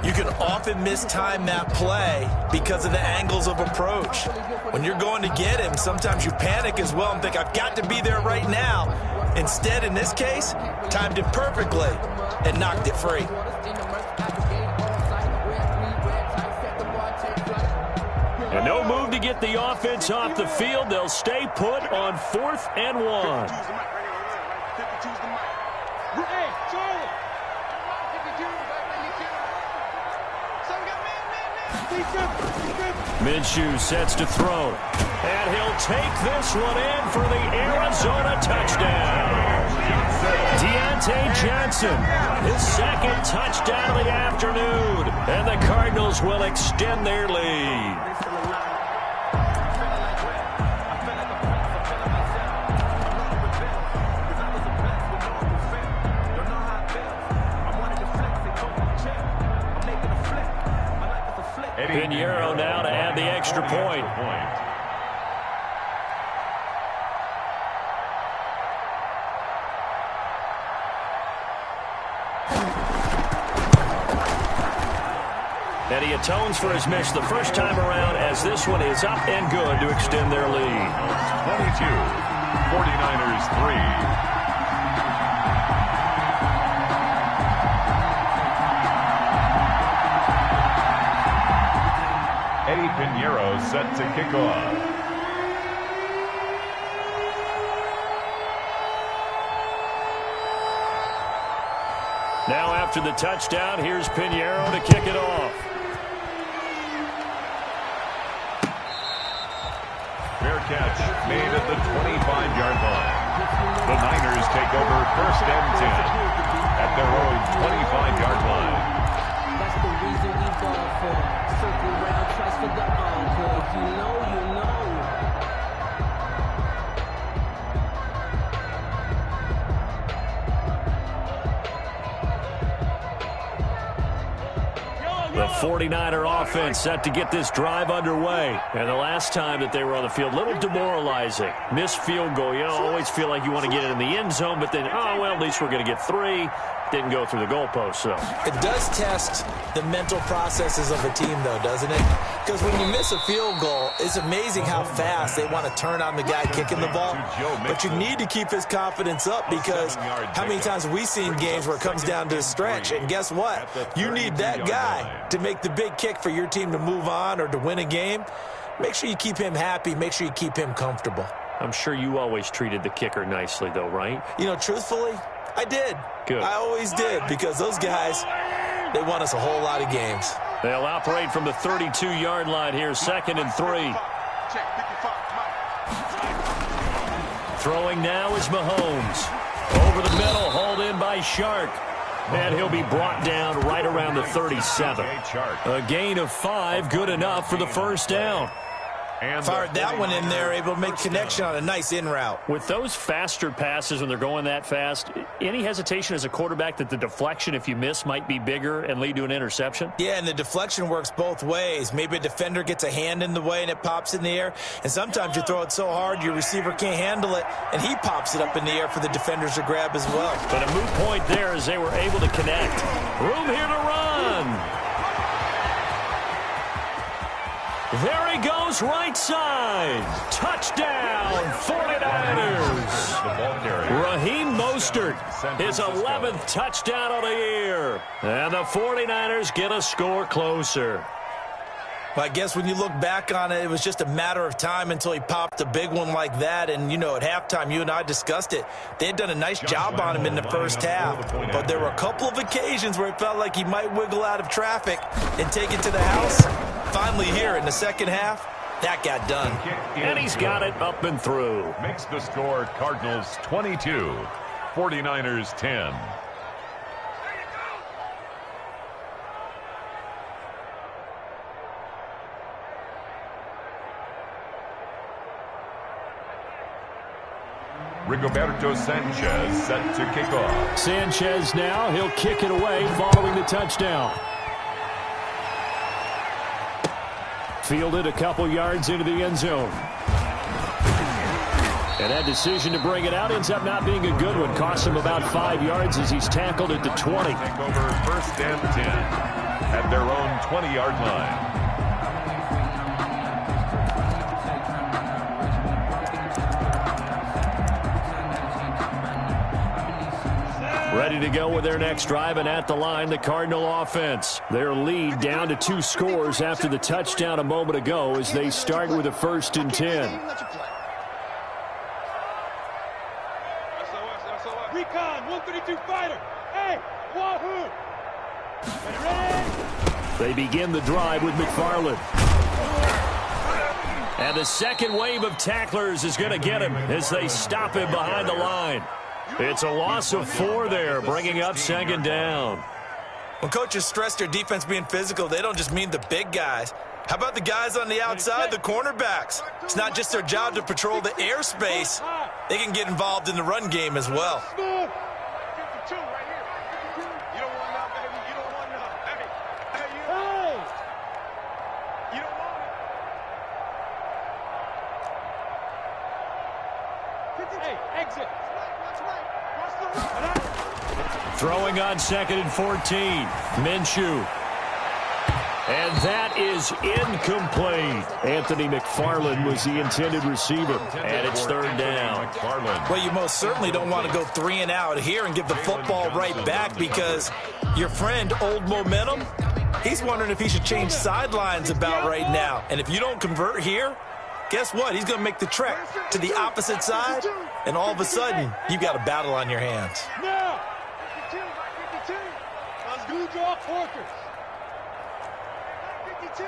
you can often mistime that play because of the angles of approach. When you're going to get him, sometimes you panic as well and think, I've got to be there right now. Instead, in this case, timed it perfectly and knocked it free. And no move to get the offense off the field. They'll stay put on 4th and 1. Hey, Charlie. Minshew sets to throw. And he'll take this one in for the Arizona touchdown. Deontay Johnson, his 2nd touchdown of the afternoon. And the Cardinals will extend their lead. Pinheiro now to add the extra point. And he atones for his miss the first time around as this one is up and good to extend their lead. 22, 49ers 3. Eddie Pinheiro set to kick off. Now after the touchdown, here's Pinheiro to kick it off. Fair catch made at the 25-yard line. The Niners take over 1st and 10 at their own 25-yard line. That's the reason we ball for. Circle round twice for the encore. If you know, you know. The 49er offense set to get this drive underway. And the last time that they were on the field, a little demoralizing. Missed field goal. You always feel like you want to get it in the end zone, but then, oh, well, at least we're going to get 3. Didn't go through the goalpost, so. It does test the mental processes of a team, though, doesn't it? Because when you miss a field goal, it's amazing how fast they want to turn on the guy kicking the ball. But you need to keep his confidence up because how many times have we seen games where it comes down to a stretch? And guess what? You need that guy to make the big kick for your team to move on or to win a game. Make sure you keep him happy. Make sure you keep him comfortable. I'm sure you always treated the kicker nicely, though, right? You know, truthfully, I did. Good. I always did because those guys, they won us a whole lot of games. They'll operate from the 32-yard line here, 2nd and 3. Throwing now is Mahomes. Over the middle, hauled in by Shark. And he'll be brought down right around the 37. A gain of 5, good enough for the 1st down. And fired that one in there, able to make connection on a nice in route. With those faster passes when they're going that fast, any hesitation as a quarterback that the deflection, if you miss, might be bigger and lead to an interception? Yeah, and the deflection works both ways. Maybe a defender gets a hand in the way and it pops in the air, and sometimes you throw it so hard your receiver can't handle it, and he pops it up in the air for the defenders to grab as well. But a moot point there as they were able to connect. Room here to run. There he goes, right side. Touchdown, 49ers. Raheem Mostert, his 11th touchdown of the year. And the 49ers get a score closer. Well, I guess when you look back on it, it was just a matter of time until he popped a big one like that. And, you know, at halftime, you and I discussed it. They had done a nice job on him in the first half. But there were a couple of occasions where it felt like he might wiggle out of traffic and take it to the house. Finally here in the second half, that got done. And he's got it up and through. Makes the score Cardinals 22, 49ers 10. Rigoberto Sanchez set to kick off. Sanchez now, he'll kick it away following the touchdown. Fielded a couple yards into the end zone. And that decision to bring it out ends up not being a good one. Costs him about 5 yards as he's tackled at the 20. Take over first and 10 at their own 20-yard line. Ready to go with their next drive, and at the line, the Cardinal offense. Their lead down to 2 scores after the touchdown a moment ago as they start with a 1st and 10. Recon, 132 fighter. Hey, wahoo! Ready? They begin the drive with McFarland. And the second wave of tacklers is going to get him as they stop him behind the line. It's a loss of 4 there, bringing up 2nd down. When coaches stress their defense being physical, they don't just mean the big guys. How about the guys on the outside, the cornerbacks? It's not just their job to patrol the airspace. They can get involved in the run game as well. 52 right here. You don't want none, baby. You don't want none. Hey, you don't want it. Hey, exit. Throwing on 2nd and 14. Minshew. And that is incomplete. Anthony McFarland was the intended receiver. And it's 3rd down. Well, you most certainly don't want to go 3 and out here and give the football right back because your friend, Old Momentum, he's wondering if he should change sidelines about right now. And if you don't convert here, guess what? He's going to make the trek to the opposite side, and all of a sudden, you've got a battle on your hands. Now, 52. Let's go draw quarters. 52.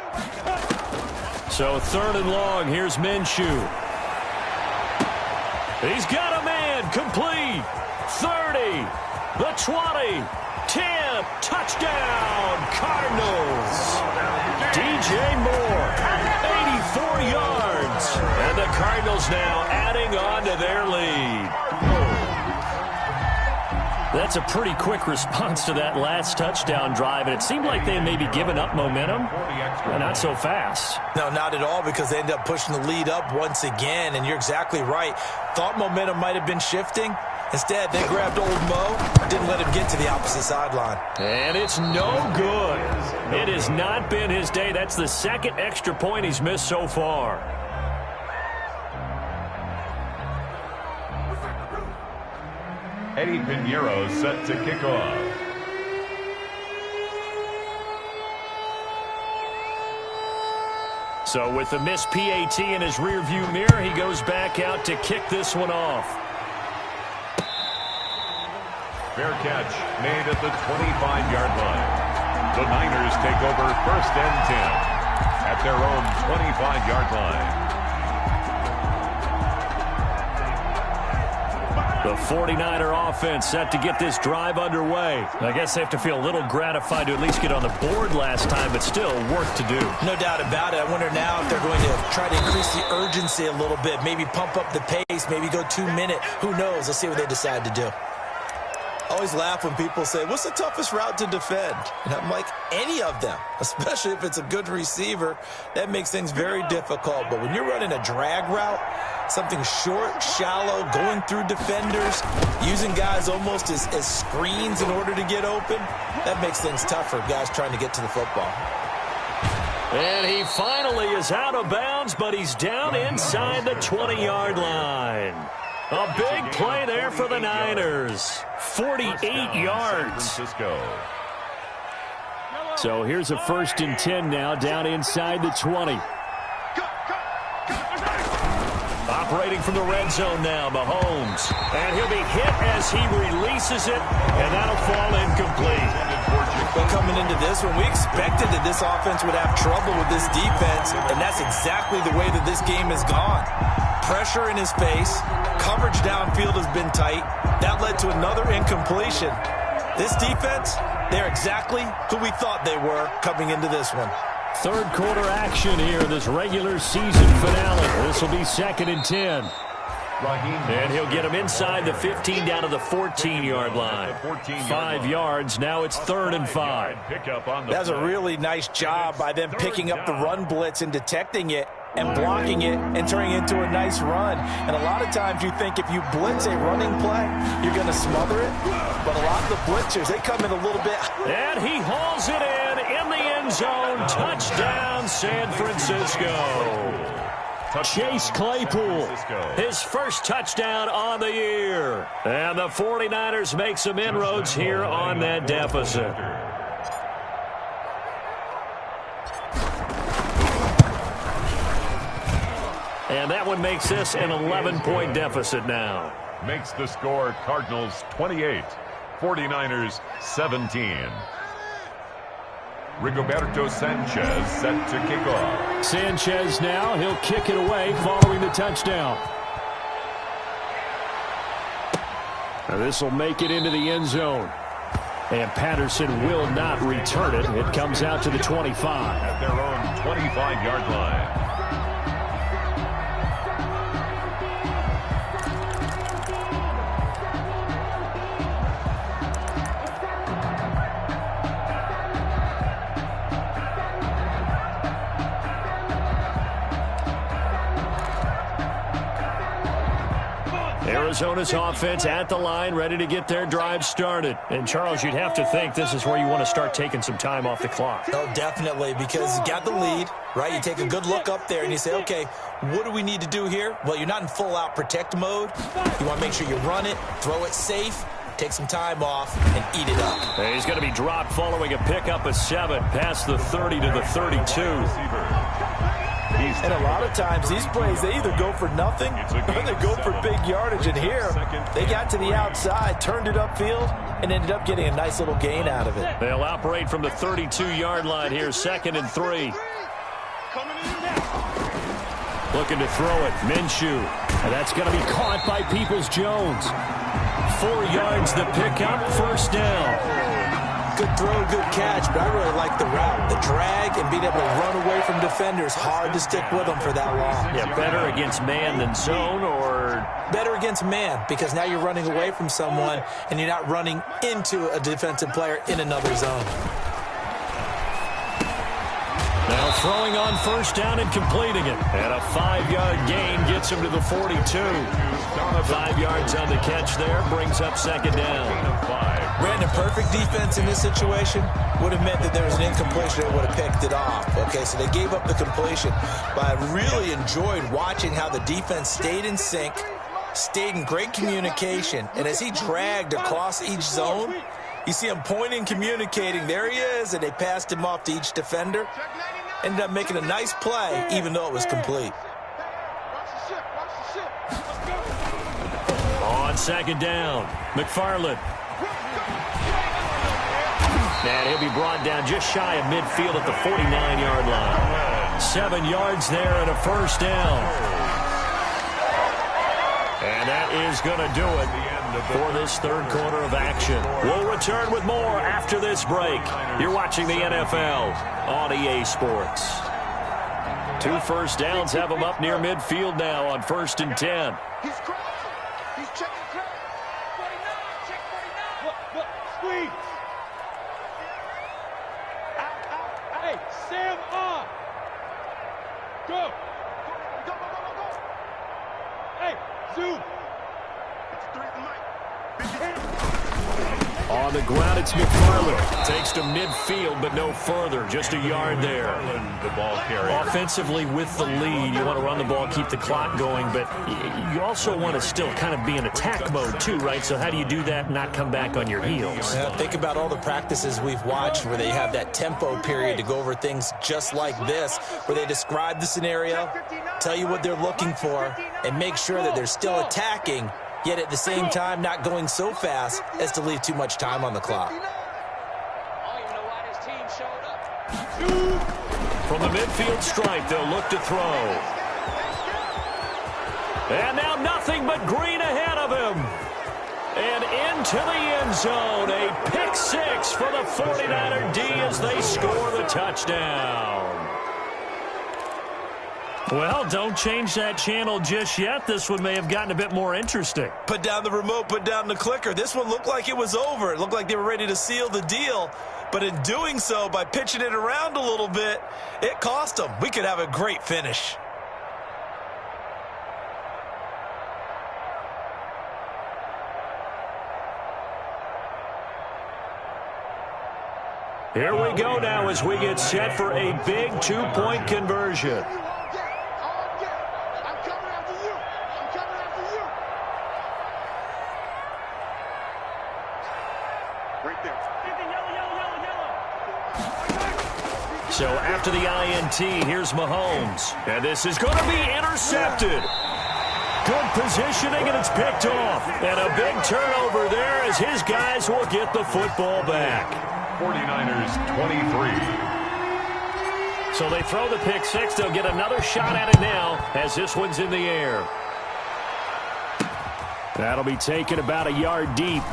So 3rd and long, here's Minshew. He's got a man, complete. 30, the 20, 10, touchdown, Cardinals. DJ Moore, 84 yards. And the Cardinals now adding on to their lead. That's a pretty quick response to that last touchdown drive, and it seemed like they had maybe given up momentum. Well, not so fast. No, not at all, because they ended up pushing the lead up once again, and you're exactly right. Thought momentum might have been shifting. Instead, they grabbed Old Mo, didn't let him get to the opposite sideline. And it's no good. It has not been his day. That's the 2nd extra point he's missed so far. Eddie Pinheiro set to kick off. So with the missed PAT in his rearview mirror, he goes back out to kick this one off. Fair catch made at the 25-yard line. The Niners take over 1st and 10 at their own 25-yard line. The 49er offense set to get this drive underway. I guess they have to feel a little gratified to at least get on the board last time, but still work to do. No doubt about it. I wonder now if they're going to try to increase the urgency a little bit, maybe pump up the pace, maybe go 2-minute. Who knows? Let's see what they decide to do. I always laugh when people say, what's the toughest route to defend? And I'm like, any of them, especially if it's a good receiver. That makes things very difficult. But when you're running a drag route, something short, shallow, going through defenders, using guys almost as screens in order to get open, that makes things tougher, guys trying to get to the football. And he finally is out of bounds, but he's down inside the 20-yard line. A big play there for the Niners. 48 yards. So here's a 1st and 10 now, down inside the 20. Operating from the red zone now, Mahomes. And he'll be hit as he releases it, and that'll fall incomplete. But coming into this one, we expected that this offense would have trouble with this defense, and that's exactly the way that this game has gone. Pressure in his face, coverage downfield has been tight. That led to another incompletion. This defense, they're exactly who we thought they were coming into this one. Third quarter action here in this regular season finale. This will be 2nd and 10. And he'll get him inside the 15 down to the 14-yard line. 5 yards. Now it's 3rd and 5. That's a really nice job by them picking up the run blitz and detecting it and blocking it and turning it into a nice run. And a lot of times you think if you blitz a running play, you're going to smother it. But a lot of the blitzers, they come in a little bit. And he hauls it in the end zone. Touchdown, San Francisco. Chase Claypool, his first touchdown on the year. And the 49ers make some inroads here on that deficit. And that one makes this an 11-point deficit now. Makes the score Cardinals 28, 49ers 17. Rigoberto Sanchez set to kick off. Sanchez now, he'll kick it away following the touchdown. Now this will make it into the end zone. And Patterson will not return it. It comes out to the 25. At their own 25-yard line. Arizona's offense at the line, ready to get their drive started. And, Charles, you'd have to think this is where you want to start taking some time off the clock. Oh, definitely, because you got the lead, right? You take a good look up there and you say, okay, what do we need to do here? Well, you're not in full-out protect mode. You want to make sure you run it, throw it safe, take some time off, and eat it up. And he's going to be dropped following a pickup of 7 past the 30 to the 32. And a lot of times these plays, they either go for nothing or they go for big yardage. And here, they got to the outside, turned it upfield, and ended up getting a nice little gain out of it. They'll operate from the 32-yard line here, 2nd and 3. Looking to throw it, Minshew. And that's going to be caught by Peoples-Jones. 4 yards the pickup, 1st down. Good throw, good catch, but I really like the route. The drag and being able to run away from defenders, hard to stick with them for that long. Yeah, better against man than zone, or? Better against man, because now you're running away from someone and you're not running into a defensive player in another zone. Now throwing on 1st down and completing it. And a 5-yard gain gets him to the 42. 5 yards on the catch there, brings up 2nd down. Brandon, perfect defense in this situation would have meant that there was an incompletion that would have picked it off. Okay, so they gave up the completion. But I really enjoyed watching how the defense stayed in sync, stayed in great communication. And as he dragged across each zone, you see him pointing, communicating. There he is, and they passed him off to each defender. Ended up making a nice play, even though it was complete. On 2nd down, McFarland. And he'll be brought down just shy of midfield at the 49-yard line. 7 yards there and a 1st down. And that is going to do it for this 3rd quarter of action. We'll return with more after this break. You're watching the NFL on EA Sports. 2 first downs have them up near midfield now on 1st and 10. He's crossing. He's checking crack. 49. Check 49. Look. Squeeze. Out. Hey, Sam on. Go. Hey, zoom. On the ground, it's McFarland. Takes to midfield, but no further. Just a yard there. The ball carrier. Offensively with the lead, you want to run the ball, keep the clock going, but you also want to still kind of be in attack mode too, right? So how do you do that and not come back on your heels? Yeah, think about all the practices we've watched where they have that tempo period to go over things just like this, where they describe the scenario, tell you what they're looking for, and make sure that they're still attacking, yet at the same time not going so fast as to leave too much time on the clock. From the midfield stripe, they'll look to throw. And now nothing but green ahead of him. And into the end zone. A pick six for the 49er D as they score the touchdown. Well, don't change that channel just yet. This one may have gotten a bit more interesting. Put down the remote, put down the clicker. This one looked like it was over. It looked like they were ready to seal the deal. But in doing so, by pitching it around a little bit, it cost them. We could have a great finish. Here we go now as we get set for a big two-point conversion. So after the INT, here's Mahomes. And this is going to be intercepted. Good positioning, and it's picked off. And a big turnover there as his guys will get the football back. 49ers 23. So they throw the pick six. They'll get another shot at it now as this one's in the air. That'll be taken about a yard deep.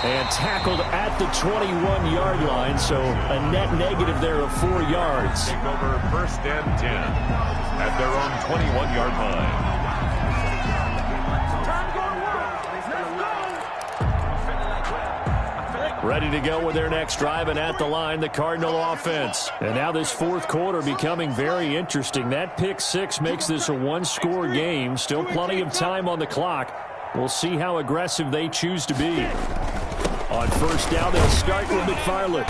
And tackled at the 21-yard line, so a net negative there of 4 yards. Take over first and 10 at their own 21-yard line. Ready to go with their next drive, and at the line, the Cardinal offense. And now this fourth quarter becoming very interesting. That pick six makes this a one-score game. Still plenty of time on the clock. We'll see how aggressive they choose to be. On first down, they'll start with McFarland.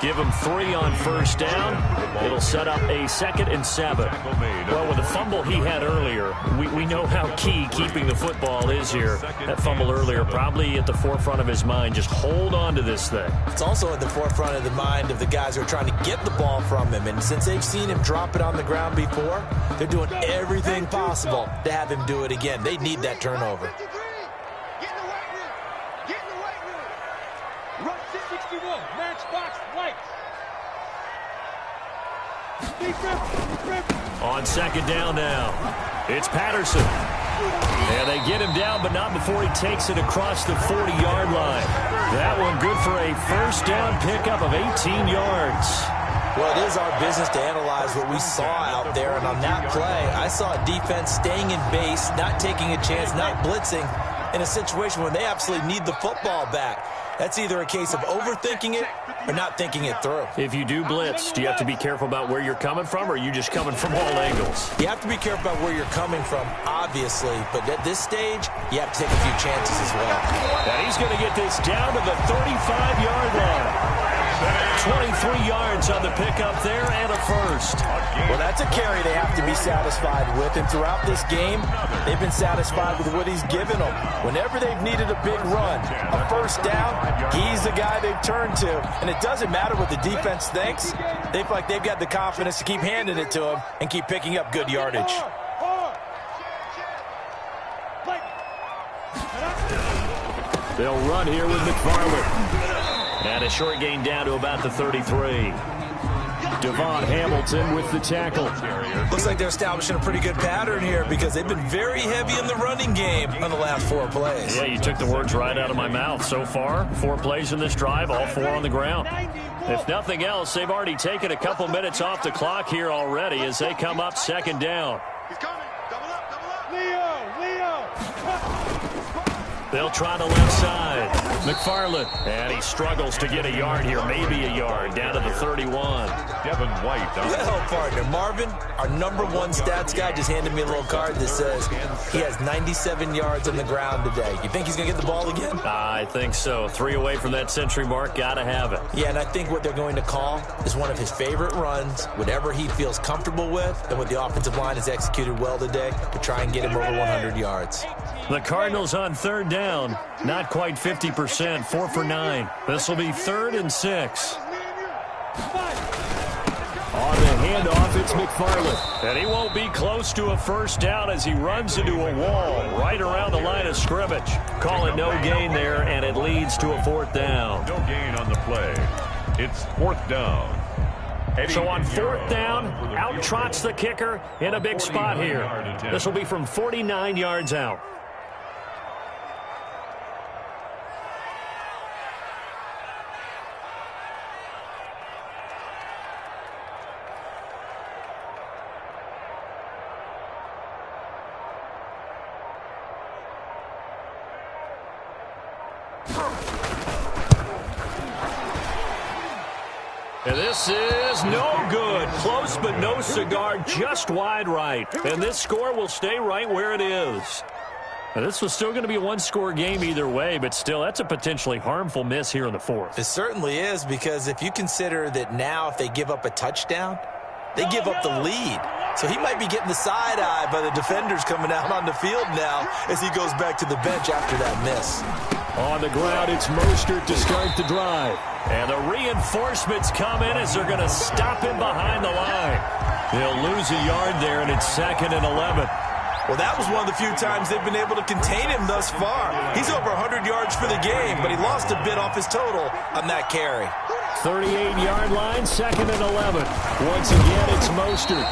Give him 3 on first down. It'll set up a 2nd and 7. Well, with the fumble he had earlier, we know how key keeping the football is here. That fumble earlier probably at the forefront of his mind. Just hold on to this thing. It's also at the forefront of the mind of the guys who are trying to get the ball from him. And since they've seen him drop it on the ground before, they're doing everything possible to have him do it again. They need that turnover. On second down now, it's Patterson. And they get him down, but not before he takes it across the 40-yard line. That one good for a first down pickup of 18 yards. Well, it is our business to analyze what we saw out there, and on that play, I saw a defense staying in base, not taking a chance, not blitzing, in a situation where they absolutely need the football back. That's either a case of overthinking it or not thinking it through. If you do blitz, do you have to be careful about where you're coming from, or are you just coming from all angles? You have to be careful about where you're coming from, obviously, but at this stage, you have to take a few chances as well. And he's going to get this down to the 35-yard line. 23 yards on the pickup there and a first. Well, that's a carry they have to be satisfied with, and throughout this game, they've been satisfied with what he's given them. Whenever they've needed a big run, a first down, he's the guy they've turned to, and it doesn't matter what the defense thinks. They feel like they've got the confidence to keep handing it to him and keep picking up good yardage. They'll run here with McFarland. And a short gain down to about the 33. Devon Hamilton with the tackle. Looks like they're establishing a pretty good pattern here because they've been very heavy in the running game on the last 4 plays. Yeah, you took the words right out of my mouth. So far, 4 plays in this drive, all 4 on the ground. If nothing else, they've already taken a couple minutes off the clock here already as they come up second down. He's coming. Double up, double up. Leo. They'll try the left side. McFarland. And he struggles to get a yard here. Maybe a yard. Down to the 31. Devin White. Well, partner, Marvin, our number one stats guy, just handed me a little card that says he has 97 yards on the ground today. You think he's going to get the ball again? I think so. 3 away from that century mark. Got to have it. Yeah, and I think what they're going to call is one of his favorite runs, whatever he feels comfortable with, and what the offensive line has executed well today to try and get him over 100 yards. The Cardinals on third down. Not quite 50%. 4 for 9. This will be 3rd and 6. On the handoff, it's McFarland. And he won't be close to a first down as he runs into a wall right around the line of scrimmage. Call it no gain there, and it leads to a 4th down. No gain on the play. It's 4th down. So on 4th down, out trots the kicker in a big spot here. This will be from 49 yards out. And this is no good. Close but no cigar, just wide right. And this score will stay right where it is. Now, this was still going to be a one-score game either way, but still, that's a potentially harmful miss here in the 4th. It certainly is, because if you consider that now if they give up a touchdown, they give up the lead. So he might be getting the side eye by the defenders coming out on the field now as he goes back to the bench after that miss. On the ground, it's Mostert to start the drive. And the reinforcements come in as they're going to stop him behind the line. They'll lose a yard there, and it's 2nd and 11. Well, that was one of the few times they've been able to contain him thus far. He's over 100 yards for the game, but he lost a bit off his total on that carry. 38-yard line, 2nd and 11. Once again, it's Mostert.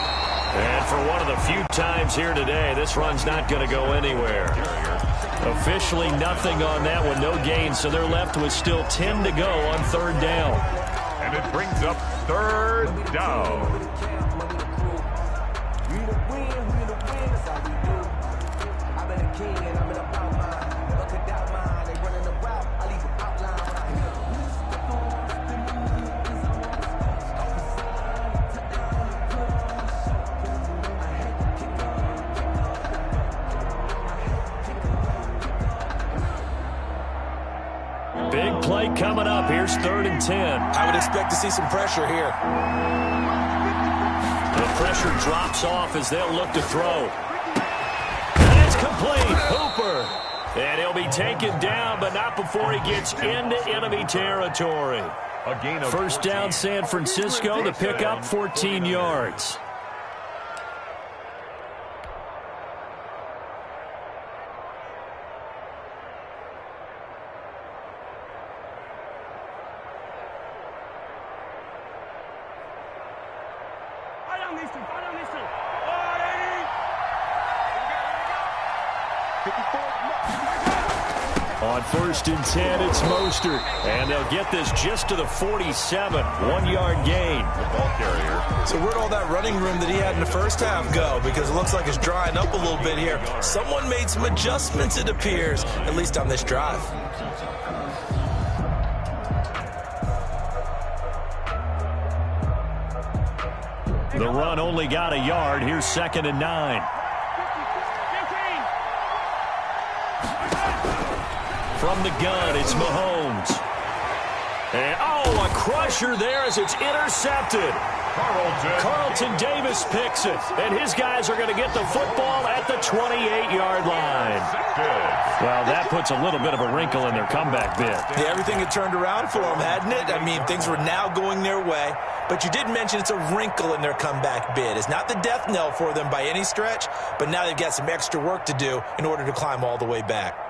And for one of the few times here today, this run's not going to go anywhere. Officially nothing on that one, no gain, so they're left with still 10 to go on 3rd down. And it brings up 3rd down. Big play coming up. Here's 3rd and 10. I would expect to see some pressure here. The pressure drops off as they'll look to throw. And it's complete. Hooper. And he'll be taken down, but not before he gets into enemy territory. A gain of 1st down, San Francisco. The pickup, 14 yards. On 1st and 10, it's Mostert. And they'll get this just to the 47. 1-yard gain. The ball carrier. So where'd all that running room that he had in the first half go? Because it looks like it's drying up a little bit here. Someone made some adjustments, it appears, at least on this drive. The run only got a yard. Here's 2nd and 9. From the gun, it's Mahomes. And, a crusher there as it's intercepted. Carlton Davis picks it. And his guys are going to get the football at the 28-yard line. Well, that puts a little bit of a wrinkle in their comeback bid. Yeah, everything had turned around for them, hadn't it? I mean, things were now going their way. But you did mention it's a wrinkle in their comeback bid. It's not the death knell for them by any stretch, but now they've got some extra work to do in order to climb all the way back.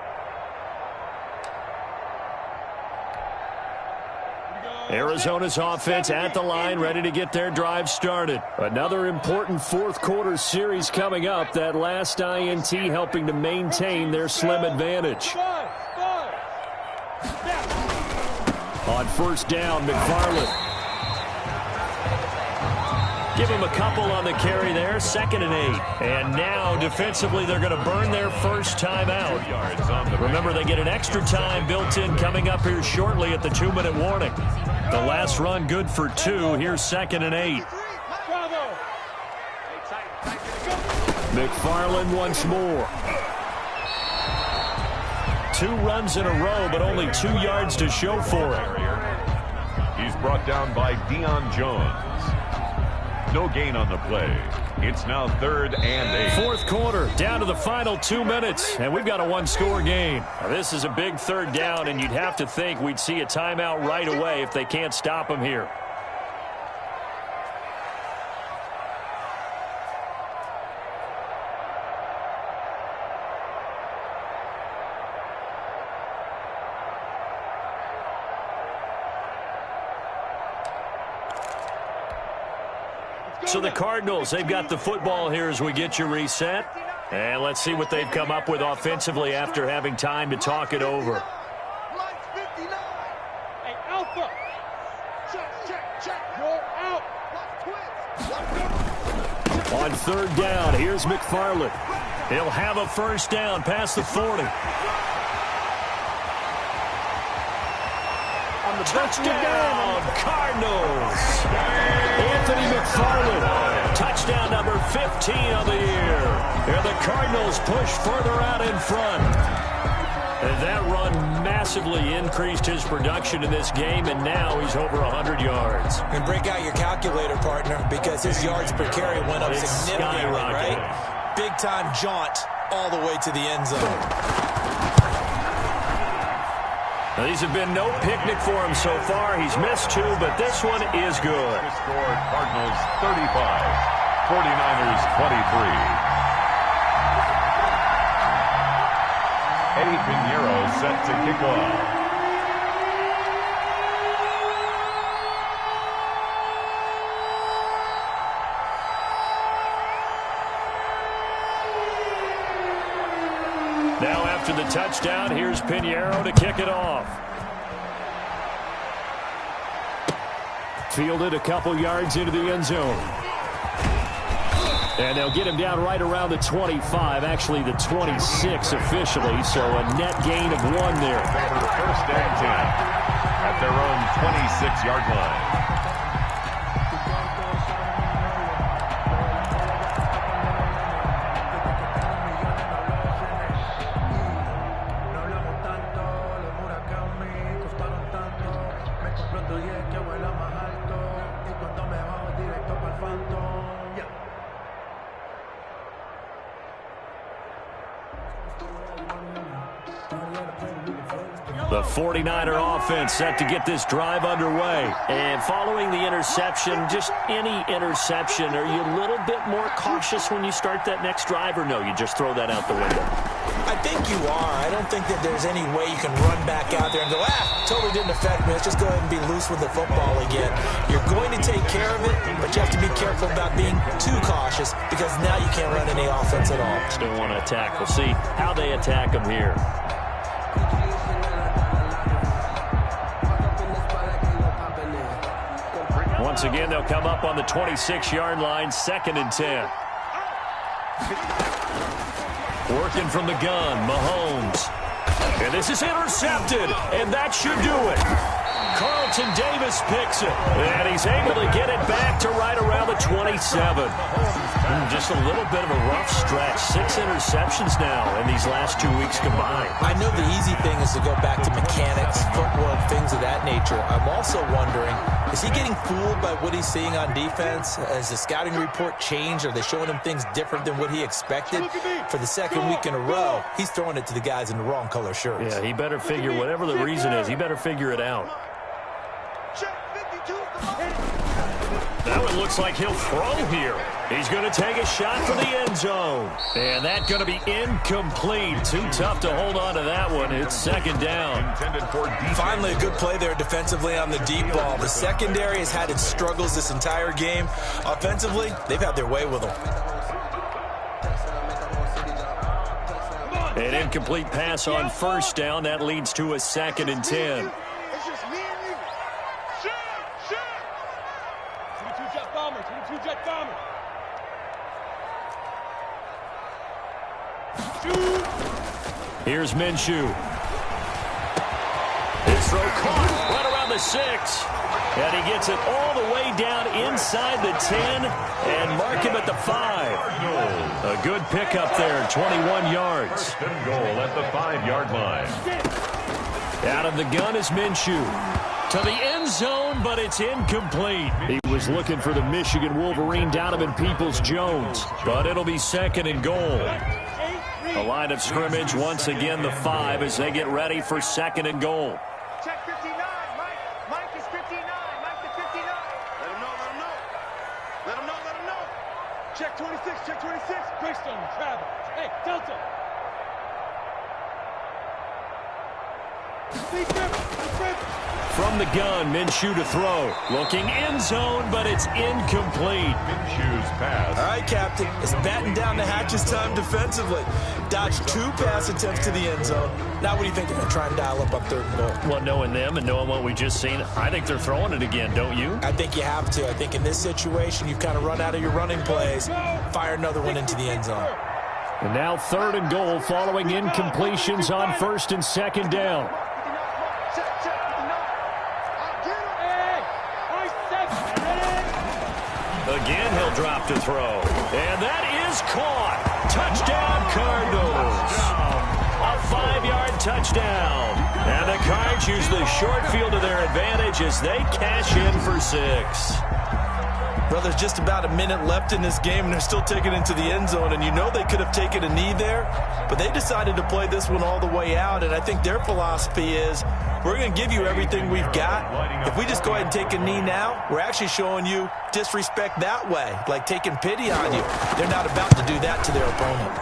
Arizona's offense at the line, ready to get their drive started. Another important 4th quarter series coming up. That last INT helping to maintain their slim advantage. On 1st down, McFarland. Give him a couple on the carry there, 2nd and 8. And now, defensively, they're going to burn their first time out. Remember, they get an extra time built in coming up here shortly at the 2-minute warning. The last run good for 2. Here's 2nd and 8. McFarland once more. 2 runs in a row, but only 2 yards to show for it. He's brought down by Deion Jones. No gain on the play. It's now 3rd and 8. Fourth quarter, down to the final 2 minutes, and we've got a 1-score game. Now, this is a big 3rd down, and you'd have to think we'd see a timeout right away if they can't stop him here. So the Cardinals, they've got the football here as we get you reset. And let's see what they've come up with offensively after having time to talk it over. Hey, Alpha. Check. You're out. On 3rd down, here's McFarland. He'll have a first down past the 40. Touchdown, Cardinals. Anthony McFarland, touchdown number 15 on the year. And the Cardinals push further out in front. And that run massively increased his production in this game, and now he's over 100 yards. And break out your calculator, partner, because his yards per carry went up significantly, right? Big-time jaunt all the way to the end zone. Now, these have been no picnic for him so far. He's missed 2, but this one is good. Score Cardinals 35, 49ers 23. Eddie Pinheiro set to kick off. Now after the touchdown, here's Pinheiro to kick it off. Fielded a couple yards into the end zone. And they'll get him down right around the 25, actually the 26 officially, so a net gain of 1 there. First and 10 at their own 26-yard line. The 49er offense set to get this drive underway. And following the interception, just any interception, are you a little bit more cautious when you start that next drive, or no, you just throw that out the window? I think you are. I don't think that there's any way you can run back out there and go, totally didn't affect me. Let's just go ahead and be loose with the football again. You're going to take care of it, but you have to be careful about being too cautious because now you can't run any offense at all. Still want to attack. We'll see how they attack them here. Once again, they'll come up on the 26-yard line, 2nd and 10. Working from the gun, Mahomes. And this is intercepted, and that should do it. Carlton Davis picks it, and he's able to get it back to right around the 27. Just a little bit of a rough stretch. 6 interceptions now in these last 2 weeks combined. I know the easy thing is to go back to mechanics, footwork, things of that nature. I'm also wondering, is he getting fooled by what he's seeing on defense? Has the scouting report changed? Are they showing him things different than what he expected? For the 2nd week in a row, he's throwing it to the guys in the wrong color shirts. Yeah, he better figure, whatever the reason is, he better figure it out. That one looks like he'll throw here. He's going to take a shot for the end zone. And that's going to be incomplete. Too tough to hold on to that one. It's 2nd down. Finally, a good play there defensively on the deep ball. The secondary has had its struggles this entire game. Offensively, they've had their way with them. An incomplete pass on 1st down. That leads to a 2nd and 10. Here's Minshew. His throw caught right around the 6. And he gets it all the way down inside the 10 and mark him at the 5. A good pickup there, 21 yards. First and goal at the 5-yard line. Out of the gun is Minshew. To the end zone, but it's incomplete. He was looking for the Michigan Wolverine Donovan Peoples-Jones, but it'll be second and goal. The line of scrimmage, once again, the 5 as they get ready for second and goal. Check 59, Mike. Mike is 59. Mike to 59. Let him know, let him know. Let him know, let him know. Check 26, check 26. Greystone, travel. Hey, Delta. From the gun, Minshew to throw. Looking end zone, but it's incomplete. Minshew's pass. All right, Captain. It's batten down the hatches time defensively. Dodged 2 pass attempts to the end zone. Now what do you think they're going to try and dial up on third and goal? Well, knowing them and knowing what we just seen, I think they're throwing it again, don't you? I think you have to. I think in this situation, you've kind of run out of your running plays. Fire another one into the end zone. And now third and goal following incompletions on first and second down. Again, he'll drop to throw. And that is caught. Touchdown, Cardinals. A 5-yard touchdown. And the Cards use the short field to their advantage as they cash in for 6. Well, there's just about a minute left in this game, and they're still taking it into the end zone. And you know they could have taken a knee there, but they decided to play this one all the way out. And I think their philosophy is, we're going to give you everything we've got. If we just go ahead and take a knee now, we're actually showing you disrespect that way, like taking pity on you. They're not about to do that to their opponent.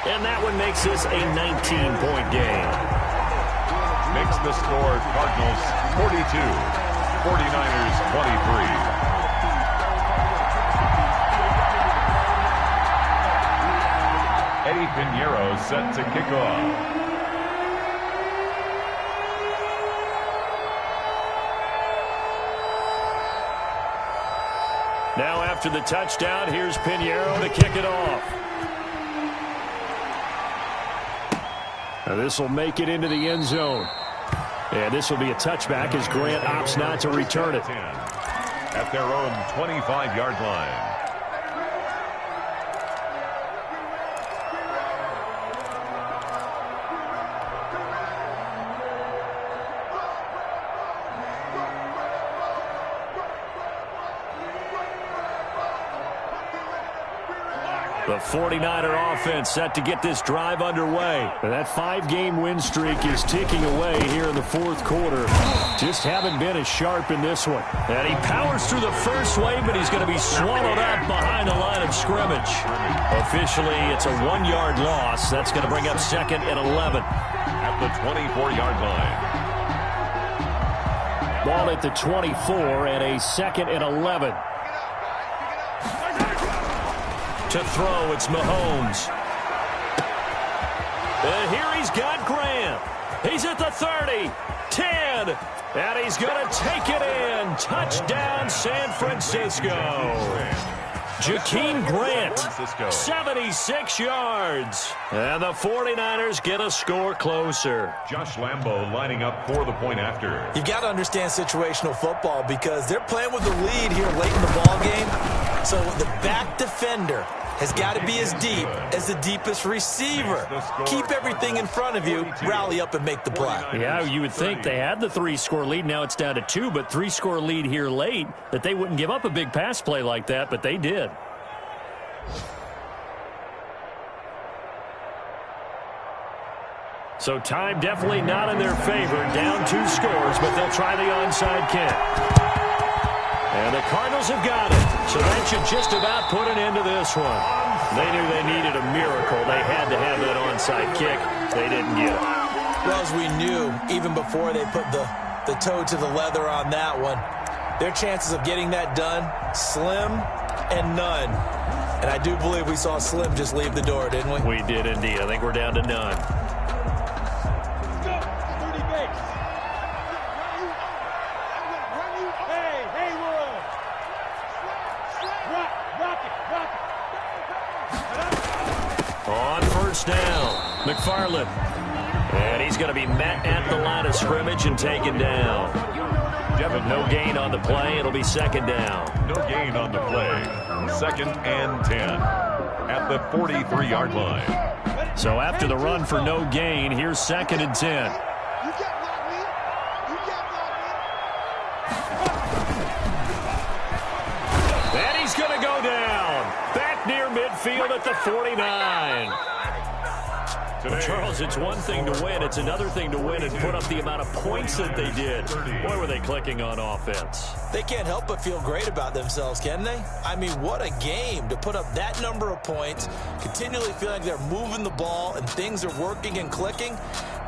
And that one makes this a 19-point game. Makes the score Cardinals 42, 49ers 23. Eddie Pinheiro set to kick off. Now after the touchdown, here's Pinheiro to kick it off. Now this will make it into the end zone. And this will be a touchback as Grant opts not to return it. At their own 25-yard line. The 49er offense set to get this drive underway. And that 5-game win streak is ticking away here in the fourth quarter. Just haven't been as sharp in this one. And he powers through the first wave, but he's going to be swallowed up behind the line of scrimmage. Officially, it's a 1-yard loss. That's going to bring up second and 11. At the 24-yard line. Ball at the 24 and a second and 11. To throw, it's Mahomes. And here he's got Grant. He's at the 30, 10, and he's going to take it in. Touchdown, San Francisco. Jakeem Grant, 76 yards. And the 49ers get a score closer. Josh Lambo lining up for the point after. You've got to understand situational football because they're playing with the lead here late in the ball game. So the back defender has got to be as deep as the deepest receiver. Keep everything in front of you, rally up and make the play. Yeah, you would think they had the 3-score lead. Now it's down to 2, but 3-score lead here late, that they wouldn't give up a big pass play like that, but they did. So time definitely not in their favor. Down 2 scores, but they'll try the onside kick. And the Cardinals have got it. So that should just about put an end to this one. They knew they needed a miracle. They had to have that onside kick. They didn't get it. Well, as we knew, even before they put the toe to the leather on that one, their chances of getting that done, slim and none. And I do believe we saw Slim just leave the door, didn't we? We did indeed. I think we're down to none. On first down. McFarland. And he's going to be met at the line of scrimmage and taken down. But no gain on the play. It'll be second down. No gain on the play. 2nd and 10 at the 43-yard line. So after the run for no gain, here's 2nd and 10. And he's going to go down. Back near midfield at the 49. Well, Charles, it's one thing to win. It's another thing to win and put up the amount of points that they did. Boy, were they clicking on offense. They can't help but feel great about themselves, can they? I mean, what a game to put up that number of points, continually feel like they're moving the ball and things are working and clicking.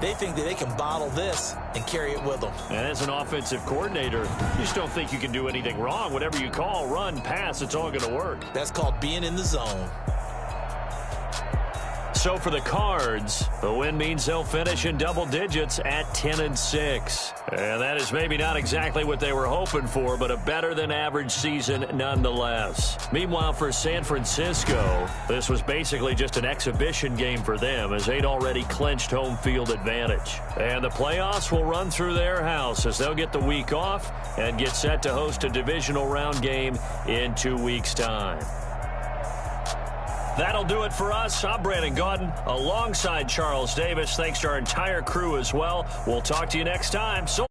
They think that they can bottle this and carry it with them. And as an offensive coordinator, you just don't think you can do anything wrong. Whatever you call, run, pass, it's all going to work. That's called being in the zone. So for the Cards, the win means they'll finish in double digits at 10-6. And that is maybe not exactly what they were hoping for, but a better than average season nonetheless. Meanwhile, for San Francisco, this was basically just an exhibition game for them as they'd already clinched home field advantage. And the playoffs will run through their house as they'll get the week off and get set to host a divisional round game in 2 weeks' time. That'll do it for us. I'm Brandon Gaudin alongside Charles Davis. Thanks to our entire crew as well. We'll talk to you next time. So